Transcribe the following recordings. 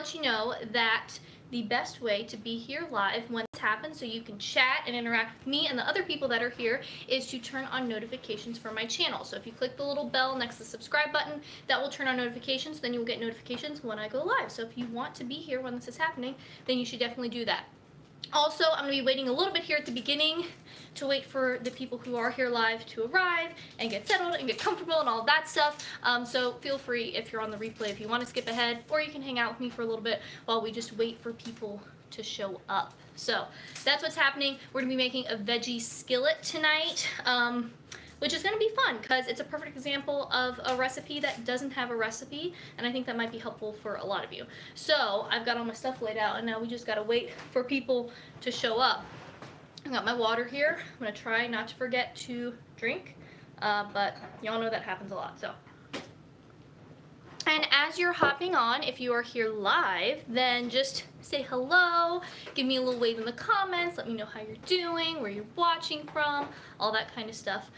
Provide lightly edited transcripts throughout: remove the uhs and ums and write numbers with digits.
Let you know that the best way to be here live when this happens so you can chat and interact with me and the other people that are here is to turn on notifications for my channel. So if you click the little bell next to the subscribe button, that will turn on notifications, then you'll get notifications when I go live. So if you want to be here when this is happening, then you should definitely do that. Also, I'm going to be waiting a little bit here at the beginning to wait for the people who are here live to arrive and get settled and get comfortable and all of that stuff. So feel free, if you're on the replay, if you want to skip ahead, or you can hang out with me for a little bit while we just wait for people to show up. So that's what's happening. We're going to be making a veggie skillet tonight, which is going to be fun because it's a perfect example of a recipe that doesn't have a recipe, and I think that might be helpful for a lot of you. So I've got all my stuff laid out, and now we just got to wait for people to show up. I got my water here. I'm going to try not to forget to drink, but y'all know that happens a lot. So. And as you're hopping on, if you are here live, then just say hello, give me a little wave in the comments, let me know how you're doing, where you're watching from, all that kind of stuff,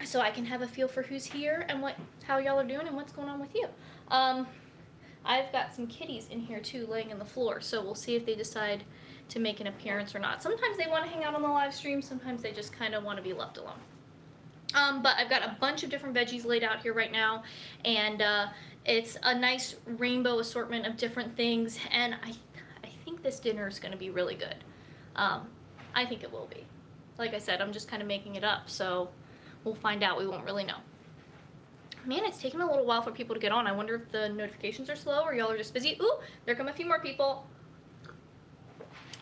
so I can have a feel for who's here and how y'all are doing and what's going on with you. I've got some kitties in here too laying in the floor, so we'll see if they decide to make an appearance or not. Sometimes they want to hang out on the live stream, sometimes they just kind of want to be left alone. But I've got a bunch of different veggies laid out here right now, and it's a nice rainbow assortment of different things, and I think this dinner is going to be really good. I think it will be. Like I said, I'm just kind of making it up, so we'll find out. We won't really know. Man, it's taking a little while for people to get on. I wonder if the notifications are slow or y'all are just busy. Ooh, there come a few more people.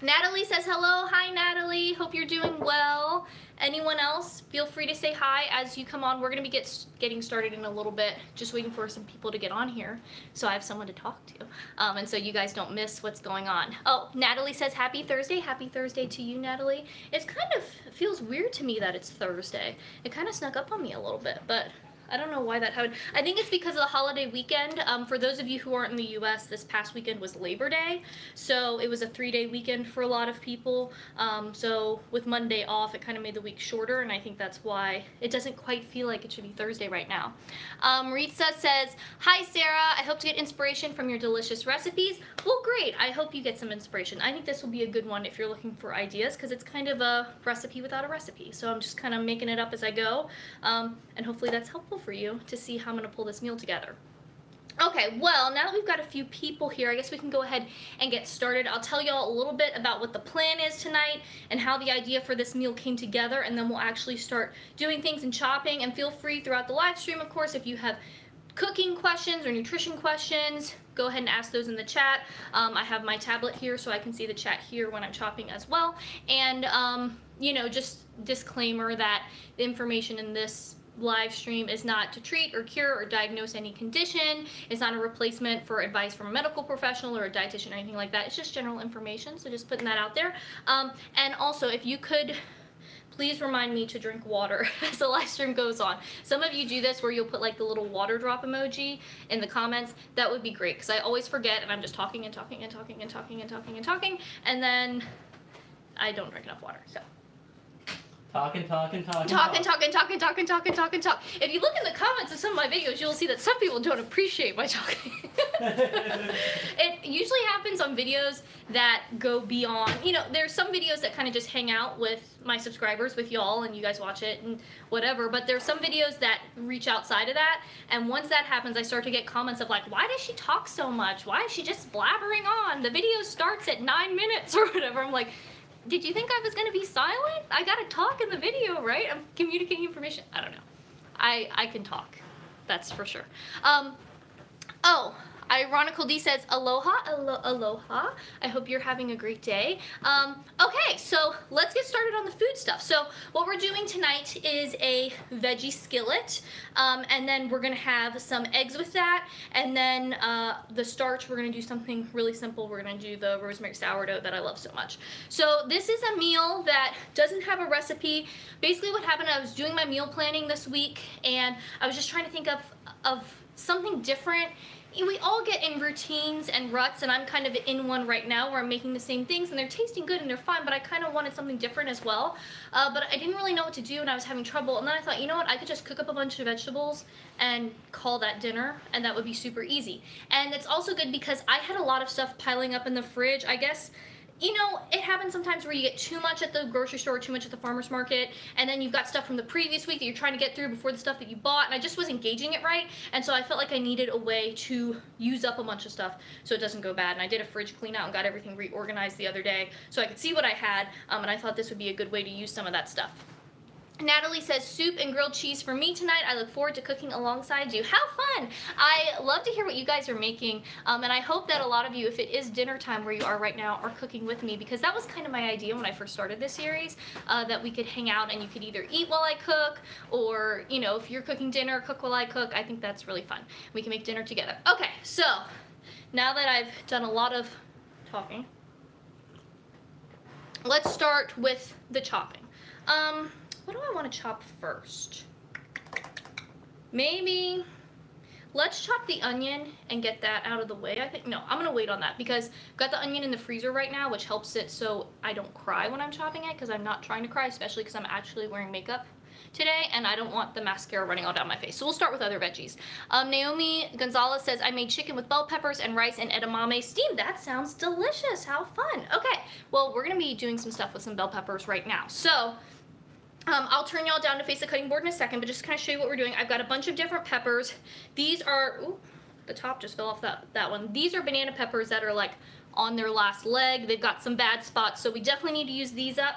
Natalie says hello. Hi, Natalie. Hope you're doing well. Anyone else, feel free to say hi as you come on. We're going to be getting started in a little bit, just waiting for some people to get on here so I have someone to talk to, and so you guys don't miss what's going on. Oh, Natalie says happy Thursday. Happy Thursday to you, Natalie. It feels weird to me that it's Thursday. It kind of snuck up on me a little bit, but I don't know why that happened. I think it's because of the holiday weekend. For those of you who aren't in the US, this past weekend was Labor Day, so it was a 3-day weekend for a lot of people. So with Monday off, it kind of made the week shorter, and I think that's why it doesn't quite feel like it should be Thursday right now. Maritza says, hi Sarah, I hope to get inspiration from your delicious recipes. Well, great, I hope you get some inspiration. I think this will be a good one if you're looking for ideas, because it's kind of a recipe without a recipe. So I'm just kind of making it up as I go, and hopefully that's helpful for you to see how I'm going to pull this meal together. Okay, well, now that we've got a few people here, I guess we can go ahead and get started. I'll tell y'all a little bit about what the plan is tonight and how the idea for this meal came together, and then we'll actually start doing things and chopping. And feel free throughout the live stream, of course, if you have cooking questions or nutrition questions, go ahead and ask those in the chat. I have my tablet here so I can see the chat here when I'm chopping as well. And, you know, just disclaimer that the information in this live stream is not to treat or cure or diagnose any condition. It's not a replacement for advice from a medical professional or a dietitian or anything like that. It's just general information, so just putting that out there. And also, if you could please remind me to drink water as the live stream goes on. Some of you do this where you'll put like the little water drop emoji in the comments. That would be great, because I always forget and I'm just talking and talking and talking and talking and talking and talking, and then I don't drink enough water. So Talk. If you look in the comments of some of my videos, you'll see that some people don't appreciate my talking. It usually happens on videos that go beyond, you know, there's some videos that kind of just hang out with my subscribers, with y'all, and you guys watch it and whatever, but there's some videos that reach outside of that, and once that happens, I start to get comments of like, why does she talk so much? Why is she just blabbering on? The video starts at 9 minutes or whatever. I'm like, did you think I was going to be silent? I got to talk in the video, right? I'm communicating information. I don't know. I can talk. That's for sure. Oh, Ironical D says, aloha, aloha. I hope you're having a great day. Okay, so let's get started on the food stuff. So what we're doing tonight is a veggie skillet, and then we're gonna have some eggs with that, and then the starch, we're gonna do something really simple. We're gonna do the rosemary sourdough that I love so much. So this is a meal that doesn't have a recipe. Basically what happened, I was doing my meal planning this week, and I was just trying to think of something different we all get in routines and ruts, and I'm kind of in one right now where I'm making the same things and they're tasting good and they're fine, but I kind of wanted something different as well. But I didn't really know what to do and I was having trouble, and then I thought, you know what, I could just cook up a bunch of vegetables and call that dinner, and that would be super easy. And it's also good because I had a lot of stuff piling up in the fridge. I guess, you know, it happens sometimes where you get too much at the grocery store, too much at the farmer's market, and then you've got stuff from the previous week that you're trying to get through before the stuff that you bought, and I just wasn't gauging it right, and so I felt like I needed a way to use up a bunch of stuff so it doesn't go bad. And I did a fridge clean out and got everything reorganized the other day so I could see what I had, and I thought this would be a good way to use some of that stuff. Natalie says, soup and grilled cheese for me tonight. I look forward to cooking alongside you. How fun! I love to hear what you guys are making, and I hope that a lot of you, if it is dinner time where you are right now, are cooking with me, because that was kind of my idea when I first started this series, that we could hang out and you could either eat while I cook, or, you know, if you're cooking dinner, cook while I cook. I think that's really fun. We can make dinner together. Okay, so now that I've done a lot of talking, let's start with the chopping. What do I want to chop first? Maybe let's chop the onion and get that out of the way. I think, no, I'm gonna wait on that because I've got the onion in the freezer right now, which helps it so I don't cry when I'm chopping it, because I'm not trying to cry, especially because I'm actually wearing makeup today and I don't want the mascara running all down my face. So we'll start with other veggies. Naomi Gonzalez says, I made chicken with bell peppers and rice and edamame steamed. That sounds delicious. How fun. Okay, well, we're gonna be doing some stuff with some bell peppers right now. So I'll turn y'all down to face the cutting board in a second, but just to kind of show you what we're doing. I've got a bunch of different peppers. These are, ooh, the top just fell off that one. These are banana peppers that are like on their last leg. They've got some bad spots, so we definitely need to use these up.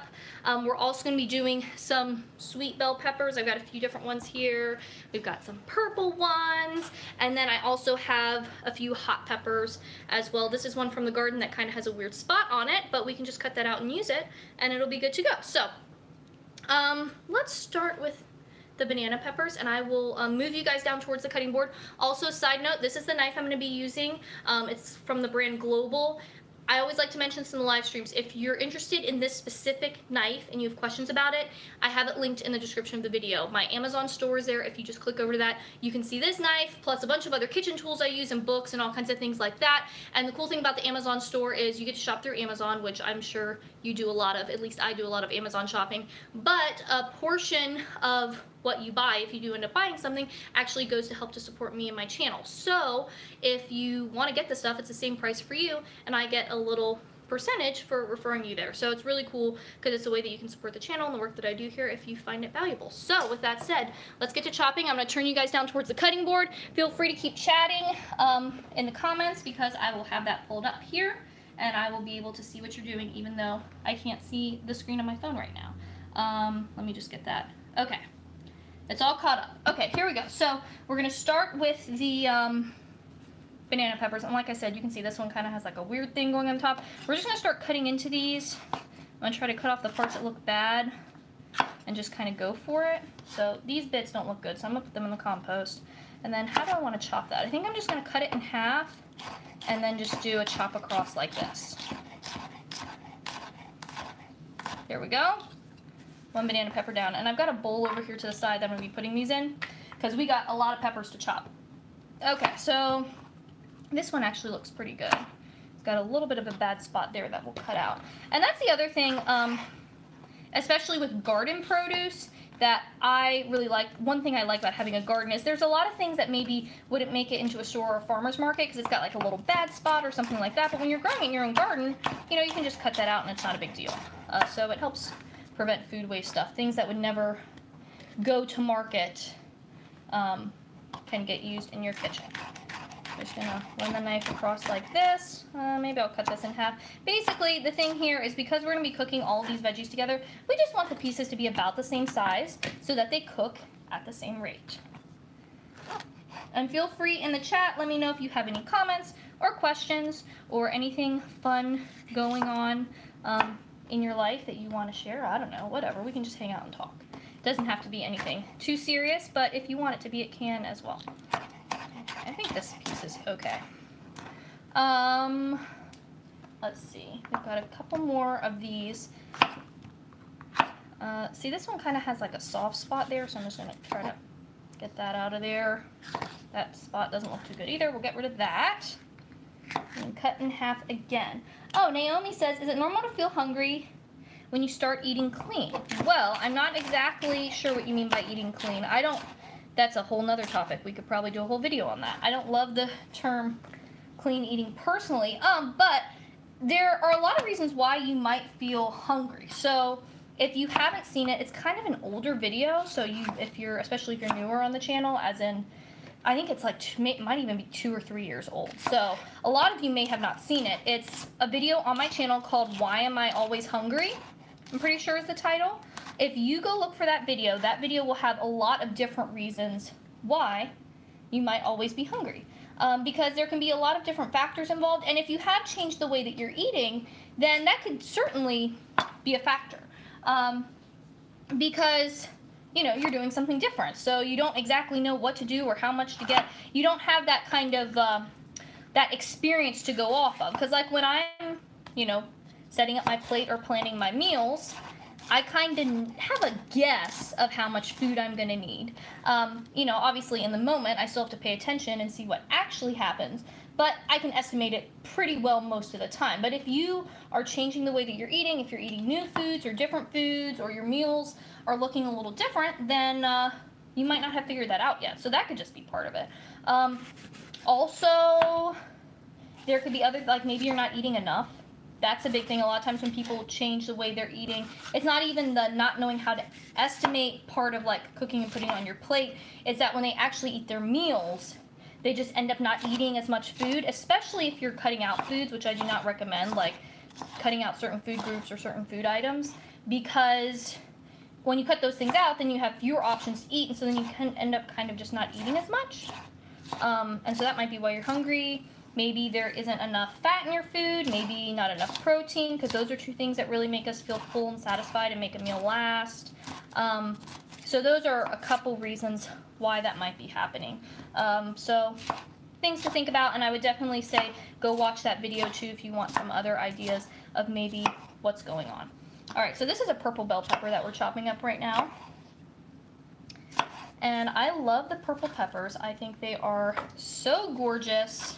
We're also going to be doing some sweet bell peppers. I've got a few different ones here. We've got some purple ones, and then I also have a few hot peppers as well. This is one from the garden that kind of has a weird spot on it, but we can just cut that out and use it, and it'll be good to go. So let's start with the banana peppers, and I will move you guys down towards the cutting board. Also, side note, this is the knife I'm going to be using. It's from the brand Global. I always like to mention this in the live streams. If you're interested in this specific knife and you have questions about it, I have it linked in the description of the video. My Amazon store is there. If you just click over to that, you can see this knife, plus a bunch of other kitchen tools I use and books and all kinds of things like that. And the cool thing about the Amazon store is you get to shop through Amazon, which I'm sure you do a lot of. At least I do a lot of Amazon shopping. But a portion of what you buy, if you do end up buying something, actually goes to help to support me and my channel. So if you want to get the stuff, it's the same price for you, and I get a little percentage for referring you there. So it's really cool because it's a way that you can support the channel and the work that I do here if you find it valuable. So with that said, let's get to chopping. I'm going to turn you guys down towards the cutting board. Feel free to keep chatting in the comments, because I will have that pulled up here and I will be able to see what you're doing even though I can't see the screen on my phone right now. Let me just get that. Okay. It's all caught up. Okay, here we go. So we're going to start with the banana peppers. And like I said, you can see this one kind of has like a weird thing going on top. We're just going to start cutting into these. I'm going to try to cut off the parts that look bad and just kind of go for it. So these bits don't look good, so I'm going to put them in the compost. And then how do I want to chop that? I think I'm just going to cut it in half and then just do a chop across like this. There we go. One banana pepper down, and I've got a bowl over here to the side that I'm going to be putting these in because we got a lot of peppers to chop. Okay, so this one actually looks pretty good. It's got a little bit of a bad spot there that we'll cut out. And that's the other thing, especially with garden produce, that I really like. One thing I like about having a garden is there's a lot of things that maybe wouldn't make it into a store or a farmer's market because it's got like a little bad spot or something like that, but when you're growing in your own garden, you know, you can just cut that out and it's not a big deal. So it helps prevent food waste stuff. Things that would never go to market can get used in your kitchen. I'm just gonna run the knife across like this. Maybe I'll cut this in half. Basically, the thing here is because we're gonna be cooking all of these veggies together, we just want the pieces to be about the same size so that they cook at the same rate. And feel free in the chat, let me know if you have any comments or questions or anything fun going on in your life that you want to share. I don't know, whatever. We can just hang out and talk. It doesn't have to be anything too serious, but if you want it to be, it can as well. Okay, I think this piece is okay. Let's see. We've got a couple more of these. See, this one kind of has like a soft spot there, so I'm just going to try to get that out of there. that spot doesn't look too good either. We'll get rid of that. And cut in half again. Oh, Naomi says, is it normal to feel hungry when you start eating clean? Well, I'm not exactly sure what you mean by eating clean. That's a whole nother topic. We could probably do a whole video on that. I don't love the term clean eating personally, but there are a lot of reasons why you might feel hungry. So if you haven't seen it, it's kind of an older video. So especially if you're newer on the channel, as in, I think it's like, might even be 2 or 3 years old. So a lot of you may have not seen it. It's a video on my channel called Why Am I Always Hungry? I'm pretty sure is the title. If you go look for that video will have a lot of different reasons why you might always be hungry. Because there can be a lot of different factors involved. And if you have changed the way that you're eating, then that could certainly be a factor. Because you're doing something different. So you don't exactly know what to do or how much to get. You don't have that kind of, that experience to go off of. Because like when I'm, setting up my plate or planning my meals, I kind of have a guess of how much food I'm going to need. Obviously in the moment, I still have to pay attention and see what actually happens. But I can estimate it pretty well most of the time. But if you are changing the way that you're eating, if you're eating new foods or different foods, or your meals are looking a little different, then you might not have figured that out yet. So that could just be part of it. Also, there could be other, like maybe you're not eating enough. That's a big thing. A lot of times when people change the way they're eating, it's not even the not knowing how to estimate part of like cooking and putting on your plate. It's that when they actually eat their meals, they just end up not eating as much food, especially if you're cutting out foods, which I do not recommend, like cutting out certain food groups or certain food items, because when you cut those things out, then you have fewer options to eat, and so then you can end up kind of just not eating as much. And so that might be why you're hungry. Maybe there isn't enough fat in your food, maybe not enough protein, because those are two things that really make us feel full and satisfied and make a meal last. So those are a couple reasons why that might be happening. So things to think about, and I would definitely say go watch that video too if you want some other ideas of maybe what's going on. Alright, so this is a purple bell pepper that we're chopping up right now. And I love the purple peppers. I think they are so gorgeous,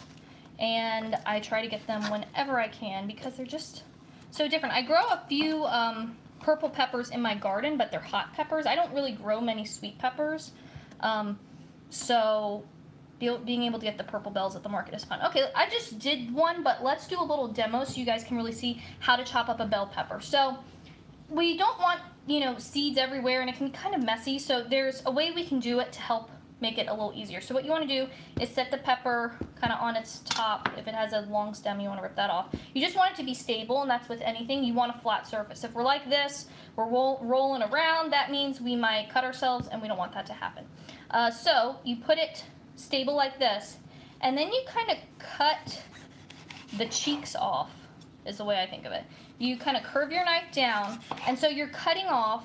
and I try to get them whenever I can because they're just so different. I grow a few purple peppers in my garden, but they're hot peppers. I don't really grow many sweet peppers. So being able to get the purple bells at the market is fun. Okay, I just did one, but let's do a little demo so you guys can really see how to chop up a bell pepper. So we don't want, seeds everywhere, and it can be kind of messy. So there's a way we can do it to help make it a little easier. So what you want to do is set the pepper kind of on its top. If it has a long stem, you want to rip that off. You just want it to be stable, and that's with anything. You want a flat surface. If we're like this, we're rolling around, that means we might cut ourselves, and we don't want that to happen. So you put it stable like this, and then you kind of cut the cheeks off, is the way I think of it. You kind of curve your knife down, and so you're cutting off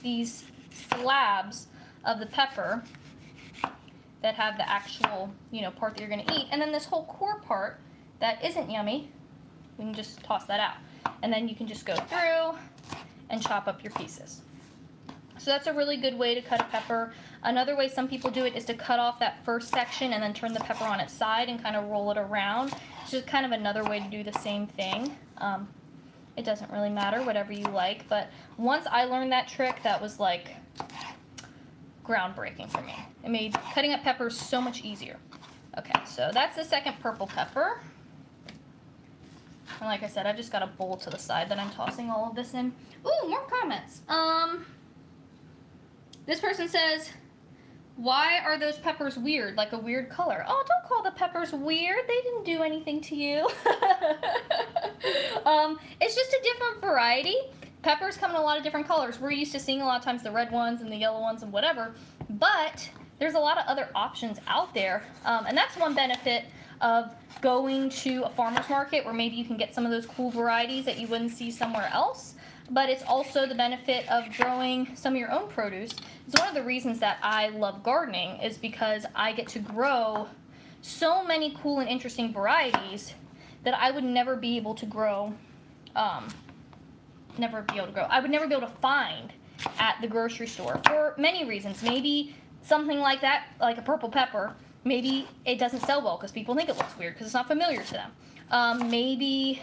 these slabs of the pepper that have the actual, part that you're going to eat. And then this whole core part that isn't yummy, we can just toss that out. And then you can just go through and chop up your pieces. So that's a really good way to cut a pepper. Another way some people do it is to cut off that first section and then turn the pepper on its side and kind of roll it around. It's just kind of another way to do the same thing. It doesn't really matter, whatever you like. But once I learned that trick, that was like groundbreaking for me. It made cutting up peppers so much easier. Okay, so that's the second purple pepper. And like I said, I've just got a bowl to the side that I'm tossing all of this in. Ooh, more comments. This person says, why are those peppers weird, like a weird color? Oh, don't call the peppers weird. They didn't do anything to you. It's just a different variety. Peppers come in a lot of different colors. We're used to seeing a lot of times the red ones and the yellow ones and whatever, but there's a lot of other options out there. And that's one benefit of going to a farmer's market where maybe you can get some of those cool varieties that you wouldn't see somewhere else. But it's also the benefit of growing some of your own produce. It's one of the reasons that I love gardening is because I get to grow so many cool and interesting varieties that I would never be able to grow, I would never be able to find at the grocery store for many reasons. Maybe something like that, like a purple pepper, maybe it doesn't sell well because people think it looks weird because it's not familiar to them. Maybe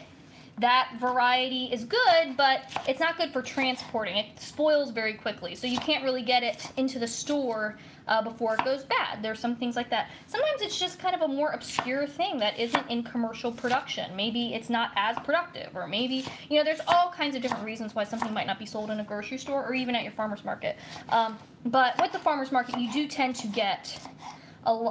that variety is good, but it's not good for transporting. It spoils very quickly, so you can't really get it into the store before it goes bad. There's some things like that. Sometimes it's just kind of a more obscure thing that isn't in commercial production. Maybe it's not as productive, or maybe, you know, there's all kinds of different reasons why something might not be sold in a grocery store or even at your farmer's market. But with the farmer's market, you do tend to get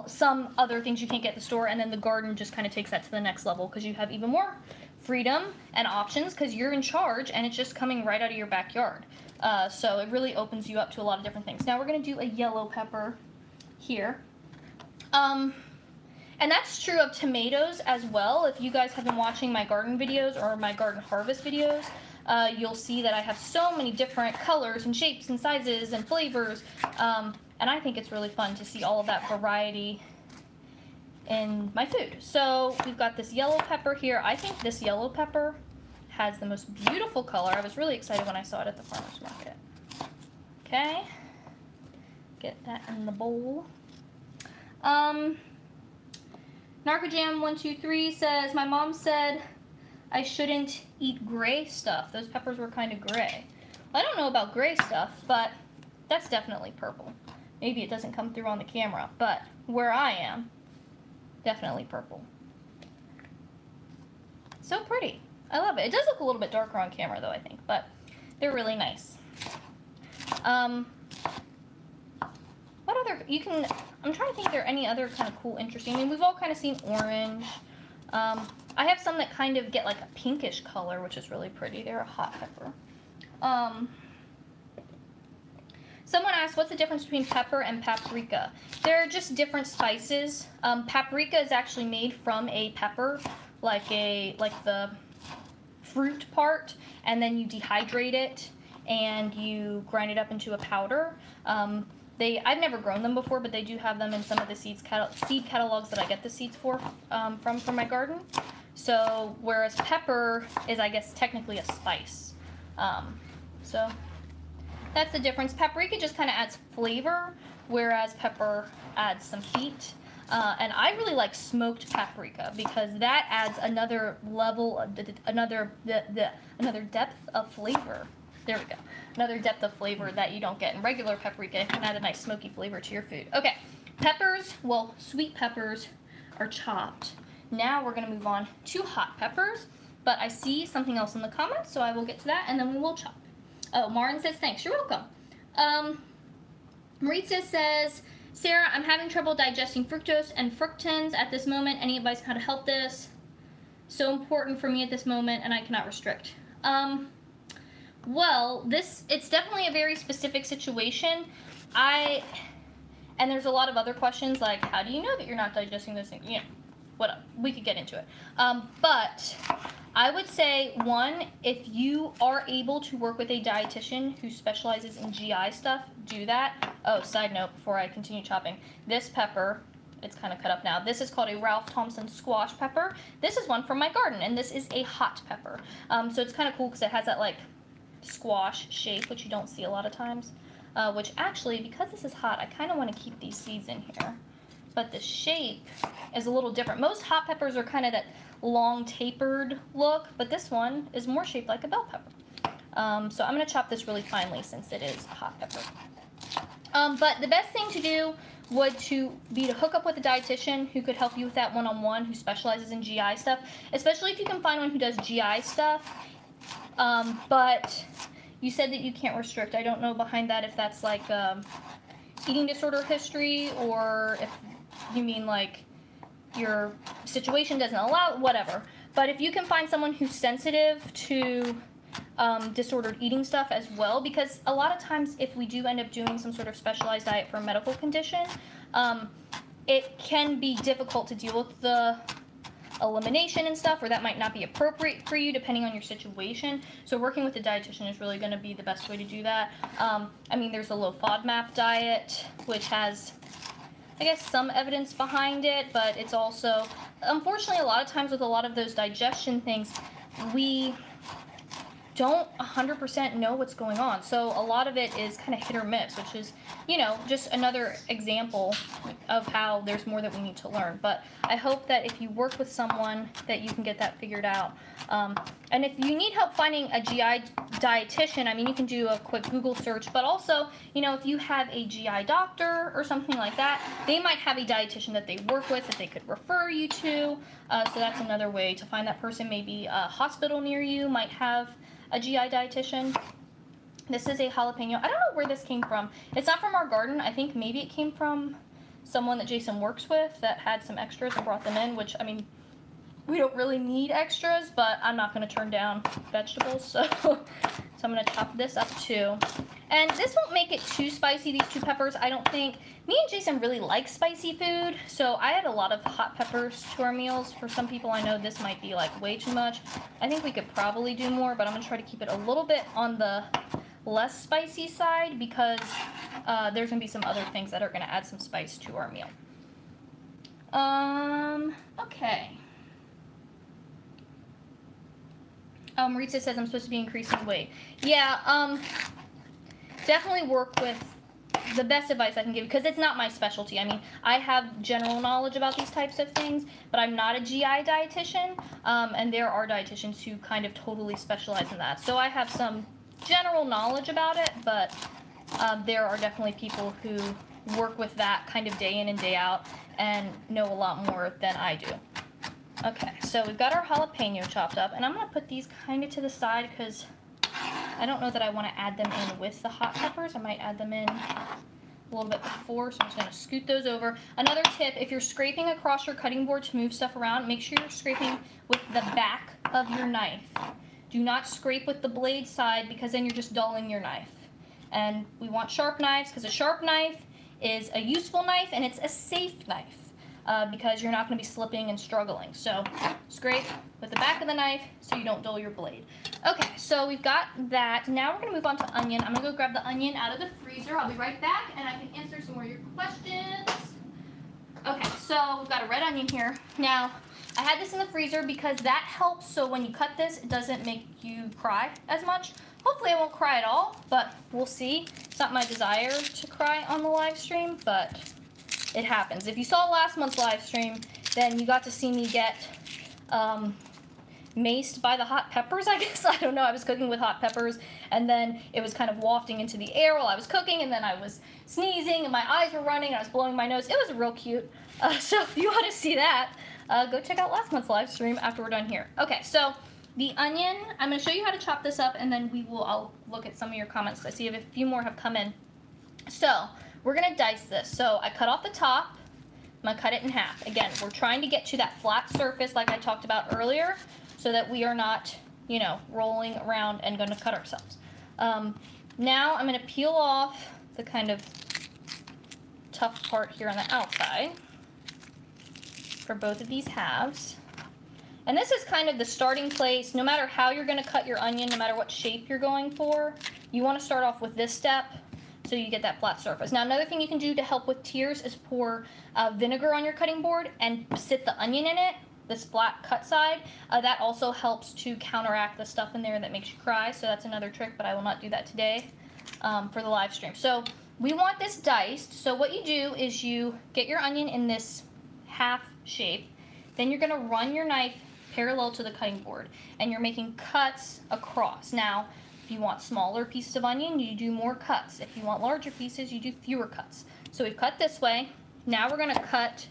some other things you can't get at the store, and then the garden just kind of takes that to the next level because you have even more freedom and options because you're in charge and it's just coming right out of your backyard. So it really opens you up to a lot of different things. Now we're going to do a yellow pepper here. And that's true of tomatoes as well. If you guys have been watching my garden videos or my garden harvest videos, you'll see that I have so many different colors and shapes and sizes and flavors. And I think it's really fun to see all of that variety in my food. So we've got this yellow pepper here. I think this yellow pepper has the most beautiful color. I was really excited when I saw it at the farmer's market. Okay, get that in the bowl. Narcojam123 says, my mom said I shouldn't eat gray stuff. Those peppers were kind of gray. Well, I don't know about gray stuff, but that's definitely purple. Maybe it doesn't come through on the camera, but where I am, definitely purple. So pretty. I love it. It does look a little bit darker on camera though, I think, but they're really nice. What other, I'm trying to think if there are any other kind of cool, interesting, I mean, we've all kind of seen orange. I have some that kind of get like a pinkish color, which is really pretty. They're a hot pepper. Someone asked, what's the difference between pepper and paprika? They're just different spices. Paprika is actually made from a pepper, like the fruit part, and then you dehydrate it and you grind it up into a powder. I've never grown them before, but they do have them in some of the seed catalogs that I get the seeds from my garden. So whereas pepper is, I guess, technically a spice. So that's the difference. Paprika just kind of adds flavor, whereas pepper adds some heat. And I really like smoked paprika because that adds another level, another depth of flavor. There we go. Another depth of flavor that you don't get in regular paprika. It can add a nice smoky flavor to your food. Okay, peppers, well, sweet peppers are chopped. Now we're going to move on to hot peppers, but I see something else in the comments, so I will get to that and then we will chop. Oh, Moran says thanks. You're welcome. Maritza says, Sarah, I'm having trouble digesting fructose and fructans at this moment. Any advice on how to help this? So important for me at this moment, and I cannot restrict. Well, it's definitely a very specific situation. And there's a lot of other questions like, how do you know that you're not digesting those things? Yeah, whatever. We could get into it. But I would say, one, if you are able to work with a dietitian who specializes in GI stuff, do that. Oh, side note, before I continue chopping, this pepper, it's kind of cut up now. This is called a Ralph Thompson squash pepper. This is one from my garden, and this is a hot pepper. So it's kind of cool because it has that like squash shape, which you don't see a lot of times. Which actually, because this is hot, I kind of want to keep these seeds in here. But the shape is a little different. Most hot peppers are kind of that long tapered look, but this one is more shaped like a bell pepper. So I'm going to chop this really finely since it is hot pepper. But the best thing to do would be to hook up with a dietitian who could help you with that one-on-one, who specializes in GI stuff, especially if you can find one who does GI stuff. But you said that you can't restrict. I don't know behind that if that's like eating disorder history, or if you mean like your situation doesn't allow, whatever. But if you can find someone who's sensitive to disordered eating stuff as well, because a lot of times if we do end up doing some sort of specialized diet for a medical condition, it can be difficult to deal with the elimination and stuff, or that might not be appropriate for you depending on your situation. So working with a dietitian is really going to be the best way to do that. I mean, there's the low FODMAP diet, which has, I guess, some evidence behind it, but it's also, unfortunately, a lot of times with a lot of those digestion things, we don't 100% know what's going on. So a lot of it is kind of hit or miss, which is, you know, just another example of how there's more that we need to learn. But I hope that if you work with someone that you can get that figured out. And if you need help finding a GI dietitian, I mean, you can do a quick Google search, but also, you know, if you have a GI doctor or something like that, they might have a dietitian that they work with that they could refer you to. So that's another way to find that person. Maybe a hospital near you might have a GI dietitian. This is a jalapeno. I don't know where this came from. It's not from our garden. I think maybe it came from someone that Jason works with that had some extras and brought them in, which, I mean, we don't really need extras, but I'm not going to turn down vegetables, so I'm going to chop this up too. And this won't make it too spicy, these 2 peppers, I don't think. Me and Jason really like spicy food, so I add a lot of hot peppers to our meals. For some people, I know this might be like way too much. I think we could probably do more, but I'm going to try to keep it a little bit on the less spicy side because there's going to be some other things that are going to add some spice to our meal. Okay. Maritza says I'm supposed to be increasing weight. Yeah, definitely work with the best advice I can give because it's not my specialty. I mean, I have general knowledge about these types of things, but I'm not a GI dietitian, and there are dietitians who kind of totally specialize in that. So I have some general knowledge about it, but there are definitely people who work with that kind of day in and day out and know a lot more than I do. Okay, so we've got our jalapeno chopped up, and I'm going to put these kind of to the side because I don't know that I want to add them in with the hot peppers. I might add them in a little bit before, so I'm just going to scoot those over. Another tip, if you're scraping across your cutting board to move stuff around, make sure you're scraping with the back of your knife. Do not scrape with the blade side because then you're just dulling your knife. And we want sharp knives because a sharp knife is a useful knife and it's a safe knife. Because you're not going to be slipping and struggling. So scrape with the back of the knife so you don't dull your blade. Okay, so we've got that. Now we're going to move on to onion. I'm going to go grab the onion out of the freezer. I'll be right back and I can answer some more of your questions. Okay, so we've got a red onion here. Now, I had this in the freezer because that helps so when you cut this, it doesn't make you cry as much. Hopefully I won't cry at all, but we'll see. It's not my desire to cry on the live stream, but it happens. If you saw last month's live stream, then you got to see me get maced by the hot peppers, I guess. I don't know. I was cooking with hot peppers, and then it was kind of wafting into the air while I was cooking, and then I was sneezing, and my eyes were running, and I was blowing my nose. It was real cute. So if you want to see that, go check out last month's live stream after we're done here. Okay, so the onion, I'm going to show you how to chop this up, and then I'll look at some of your comments. I see a few more have come in. So we're going to dice this. So I cut off the top. I'm going to cut it in half. Again, we're trying to get to that flat surface like I talked about earlier so that we are not, you know, rolling around and going to cut ourselves. Now I'm going to peel off the kind of tough part here on the outside for both of these halves. And this is kind of the starting place. No matter how you're going to cut your onion, no matter what shape you're going for, you want to start off with this step so you get that flat surface. Now, another thing you can do to help with tears is pour vinegar on your cutting board and sit the onion in it, this flat cut side. That also helps to counteract the stuff in there that makes you cry, so that's another trick, but I will not do that today for the live stream. So we want this diced, so what you do is you get your onion in this half shape, then you're going to run your knife parallel to the cutting board, and you're making cuts across. Now, if you want smaller pieces of onion, you do more cuts. If you want larger pieces, you do fewer cuts. So we've cut this way. Now we're going to cut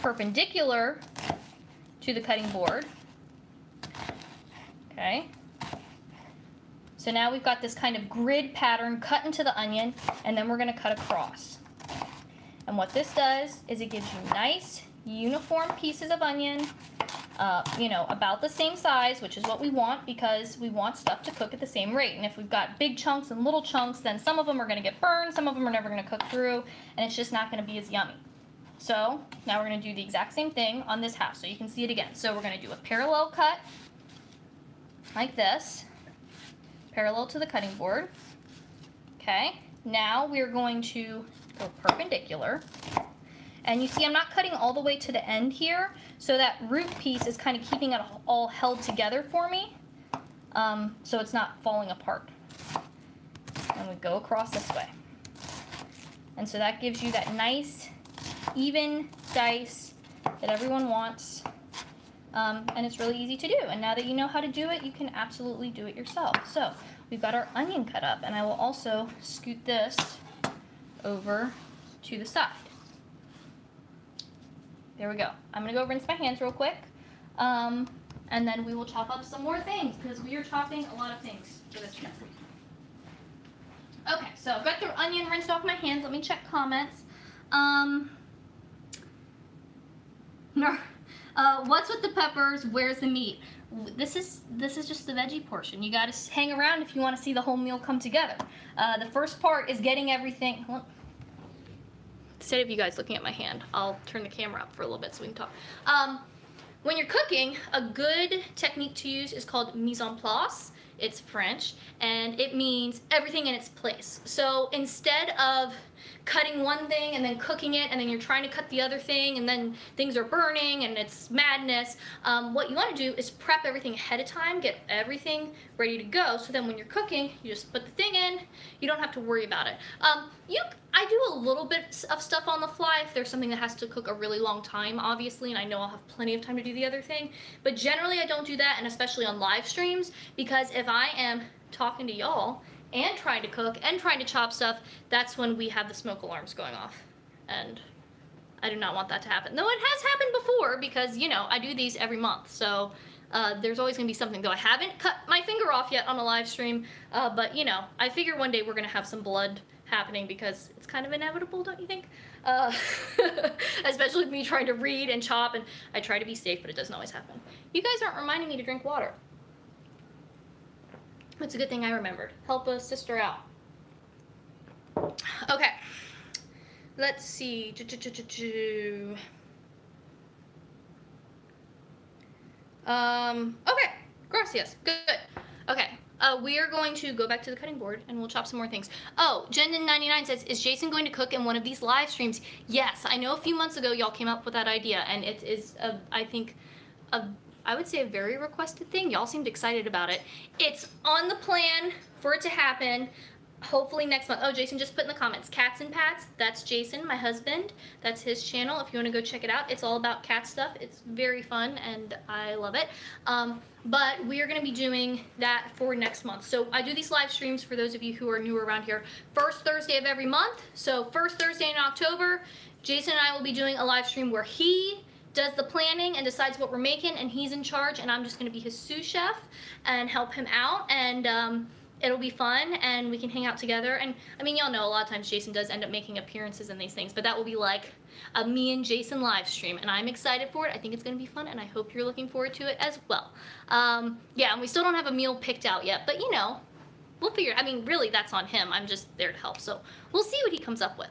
perpendicular to the cutting board. Okay. So now we've got this kind of grid pattern cut into the onion, and then we're going to cut across. And what this does is it gives you nice, uniform pieces of onion, you know, about the same size, which is what we want because we want stuff to cook at the same rate. And if we've got big chunks and little chunks, then some of them are going to get burned, some of them are never going to cook through, and it's just not going to be as yummy. So now we're going to do the exact same thing on this half so you can see it again. So we're going to do a parallel cut like this, parallel to the cutting board. Okay, now we're going to go perpendicular. And you see I'm not cutting all the way to the end here, so that root piece is kind of keeping it all held together for me. so it's not falling apart. And we go across this way. And so that gives you that nice, even dice that everyone wants. And it's really easy to do. And now that you know how to do it, you can absolutely do it yourself. So we've got our onion cut up, and I will also scoot this over to the side. There we go. I'm gonna go rinse my hands real quick. And then we will chop up some more things, because we are chopping a lot of things for this trip. Okay, so I've got the onion rinsed off my hands. Let me check comments. What's with the peppers? Where's the meat? This is just the veggie portion. You gotta hang around if you want to see the whole meal come together. The first part is getting everything. Well, instead of you guys looking at my hand, I'll turn the camera up for a little bit so we can talk. When you're cooking, a good technique to use is called mise en place. It's French, and it means everything in its place. So instead of cutting one thing and then cooking it, and then you're trying to cut the other thing, and then things are burning and it's madness, what you want to do is prep everything ahead of time, get everything ready to go, so then when you're cooking, you just put the thing in, you don't have to worry about it. I do a little bit of stuff on the fly if there's something that has to cook a really long time, obviously, and I know I'll have plenty of time to do the other thing, but generally I don't do that, and especially on live streams, because if I am talking to y'all and trying to cook and trying to chop stuff, that's when we have the smoke alarms going off, and I do not want that to happen. Though it has happened before, because, you know, I do these every month, so there's always going to be something. Though I haven't cut my finger off yet on a live stream, but, you know, I figure one day we're going to have some blood happening, because it's kind of inevitable, don't you think? Especially with me trying to read and chop, and I try to be safe, but it doesn't always happen. You guys aren't reminding me to drink water. It's a good thing I remembered. Help a sister out. Okay. Let's see. Okay. Gracias. Good. Okay. We are going to go back to the cutting board, and we'll chop some more things. Oh, Jen99 says, is Jason going to cook in one of these live streams? Yes. I know a few months ago y'all came up with that idea, and it is, I think, I would say a very requested thing. Y'all seemed excited about it. It's on the plan for it to happen, hopefully next month. Oh, Jason just put in the comments, Cats and Pats. That's Jason, my husband. That's his channel. If you want to go check it out, it's all about cat stuff. It's very fun, and I love it. But we are going to be doing that for next month. So I do these live streams for those of you who are newer around here. First Thursday of every month. So first Thursday in October, Jason and I will be doing a live stream where he does the planning and decides what we're making, and he's in charge, and I'm just going to be his sous chef and help him out, and it'll be fun, and we can hang out together. And I mean, y'all know a lot of times Jason does end up making appearances in these things, but that will be like a me and Jason live stream, and I'm excited for it. I think it's going to be fun, and I hope you're looking forward to it as well. Yeah, and we still don't have a meal picked out yet, but you know, we'll figure it. I mean, really, that's on him. I'm just there to help, so we'll see what he comes up with.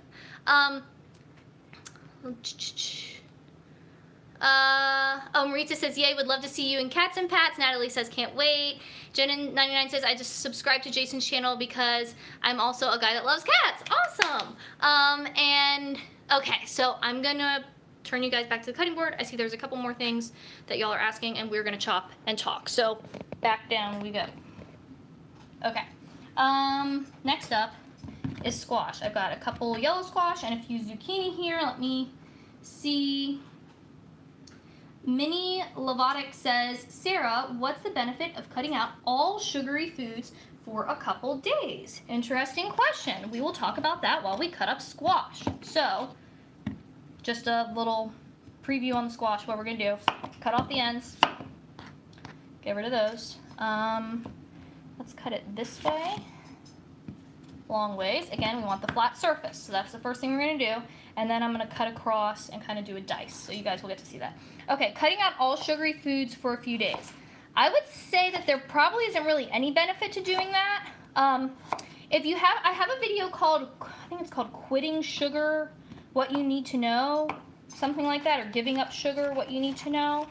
Oh, Marita says, yay, would love to see you in Cats and Pats. Natalie says, can't wait. Jen99 says, I just subscribed to Jason's channel because I'm also a guy that loves cats. Awesome. And, okay, so I'm gonna turn you guys back to the cutting board. I see there's a couple more things that y'all are asking, and we're gonna chop and talk. So, back down we go. Okay. Next up is squash. I've got a couple yellow squash and a few zucchini here. Let me see. Minnie Lovatic says, Sarah, what's the benefit of cutting out all sugary foods for a couple days? Interesting question. We will talk about that while we cut up squash. So, just a little preview on the squash, what we're going to do. Cut off the ends. Get rid of those. Let's cut it this way. Long ways. Again, we want the flat surface. So that's the first thing we're going to do. And then I'm going to cut across and kind of do a dice. So you guys will get to see that. Okay, cutting out all sugary foods for a few days. I would say that there probably isn't really any benefit to doing that. If you have, I have a video called, I think it's called Quitting Sugar, What You Need to Know. Something like that, or Giving Up Sugar, What You Need to Know.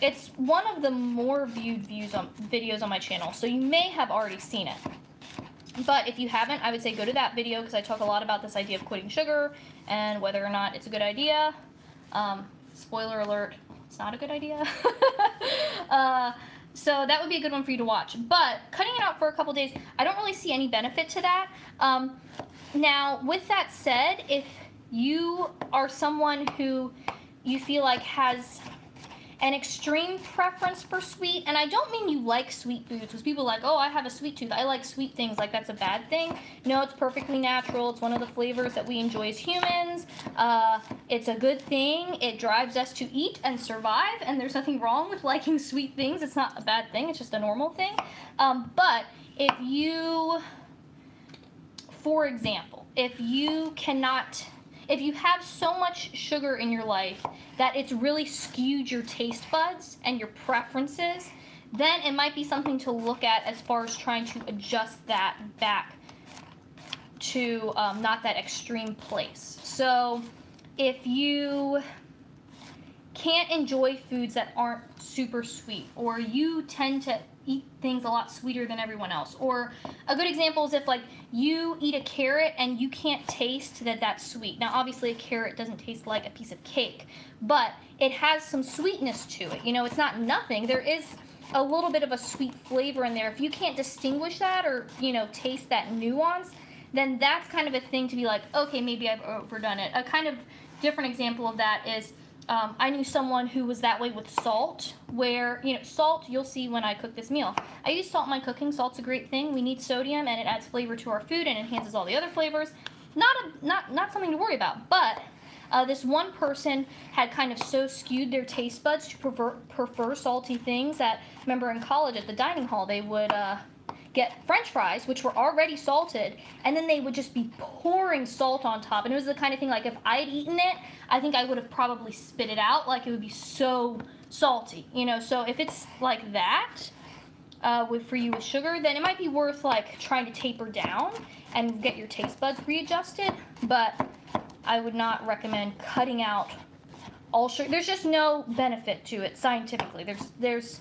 It's one of the more viewed videos on my channel, so you may have already seen it. But if you haven't, I would say go to that video, because I talk a lot about this idea of quitting sugar and whether or not it's a good idea. Spoiler alert, it's not a good idea. So that would be a good one for you to watch. But cutting it out for a couple days, I don't really see any benefit to that. Now, with that said, if you are someone who you feel like has an extreme preference for sweet, and I don't mean you like sweet foods, because people are like, oh, I have a sweet tooth, I like sweet things, like that's a bad thing. No, it's perfectly natural. It's one of the flavors that we enjoy as humans. It's a good thing. It drives us to eat and survive, and there's nothing wrong with liking sweet things. It's not a bad thing. It's just a normal thing. But if you, for example, if you have so much sugar in your life that it's really skewed your taste buds and your preferences, then it might be something to look at as far as trying to adjust that back to not that extreme place. So if you can't enjoy foods that aren't super sweet, or you tend to eat things a lot sweeter than everyone else, or a good example is if like you eat a carrot and you can't taste that that's sweet. Now obviously a carrot doesn't taste like a piece of cake, but it has some sweetness to it. You know, it's not nothing. There is a little bit of a sweet flavor in there. If you can't distinguish that, or you know, taste that nuance, then that's kind of a thing to be like, okay, maybe I've overdone it. A kind of different example of that is I knew someone who was that way with salt, where, you know, salt, you'll see when I cook this meal. I use salt in my cooking. Salt's a great thing. We need sodium, and it adds flavor to our food and enhances all the other flavors. Not something to worry about, but this one person had kind of so skewed their taste buds to prefer salty things that, remember in college at the dining hall, they would get French fries, which were already salted, and then they would just be pouring salt on top. And it was the kind of thing, like, if I had eaten it, I think I would have probably spit it out. Like, it would be so salty, you know. So if it's like that for you with sugar, then it might be worth, like, trying to taper down and get your taste buds readjusted. But I would not recommend cutting out all sugar. There's just no benefit to it scientifically. There's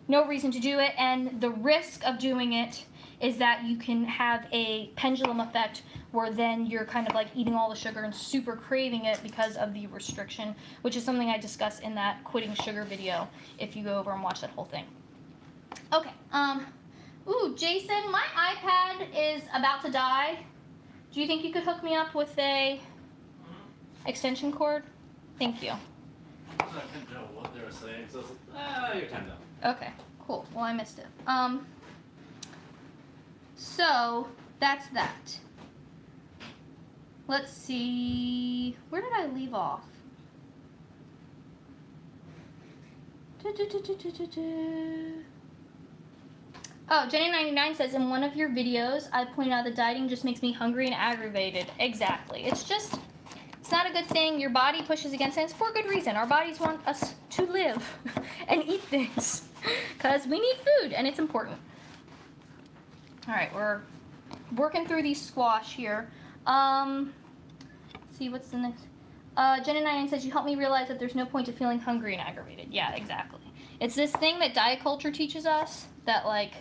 no reason to do it, and the risk of doing it is that you can have a pendulum effect where then you're kind of like eating all the sugar and super craving it because of the restriction, which is something I discuss in that quitting sugar video if you go over and watch that whole thing. Okay, ooh, Jason, my iPad is about to die. Do you think you could hook me up with a extension cord? Thank you. I didn't know what they were saying, so I was like, your time's up. Okay, cool. Well, I missed it. So that's that. Let's see. Where did I leave off? Oh, Jenny99 says, in one of your videos, I pointed out that dieting just makes me hungry and aggravated. Exactly. It's not a good thing. Your body pushes against it. It's for a good reason. Our bodies want us to live and eat things because we need food, and it's important. All right, we're working through these squash here. Let's see, what's the next? Jenna99 says, you helped me realize that there's no point to feeling hungry and aggravated. Yeah, exactly. It's this thing that diet culture teaches us that, like,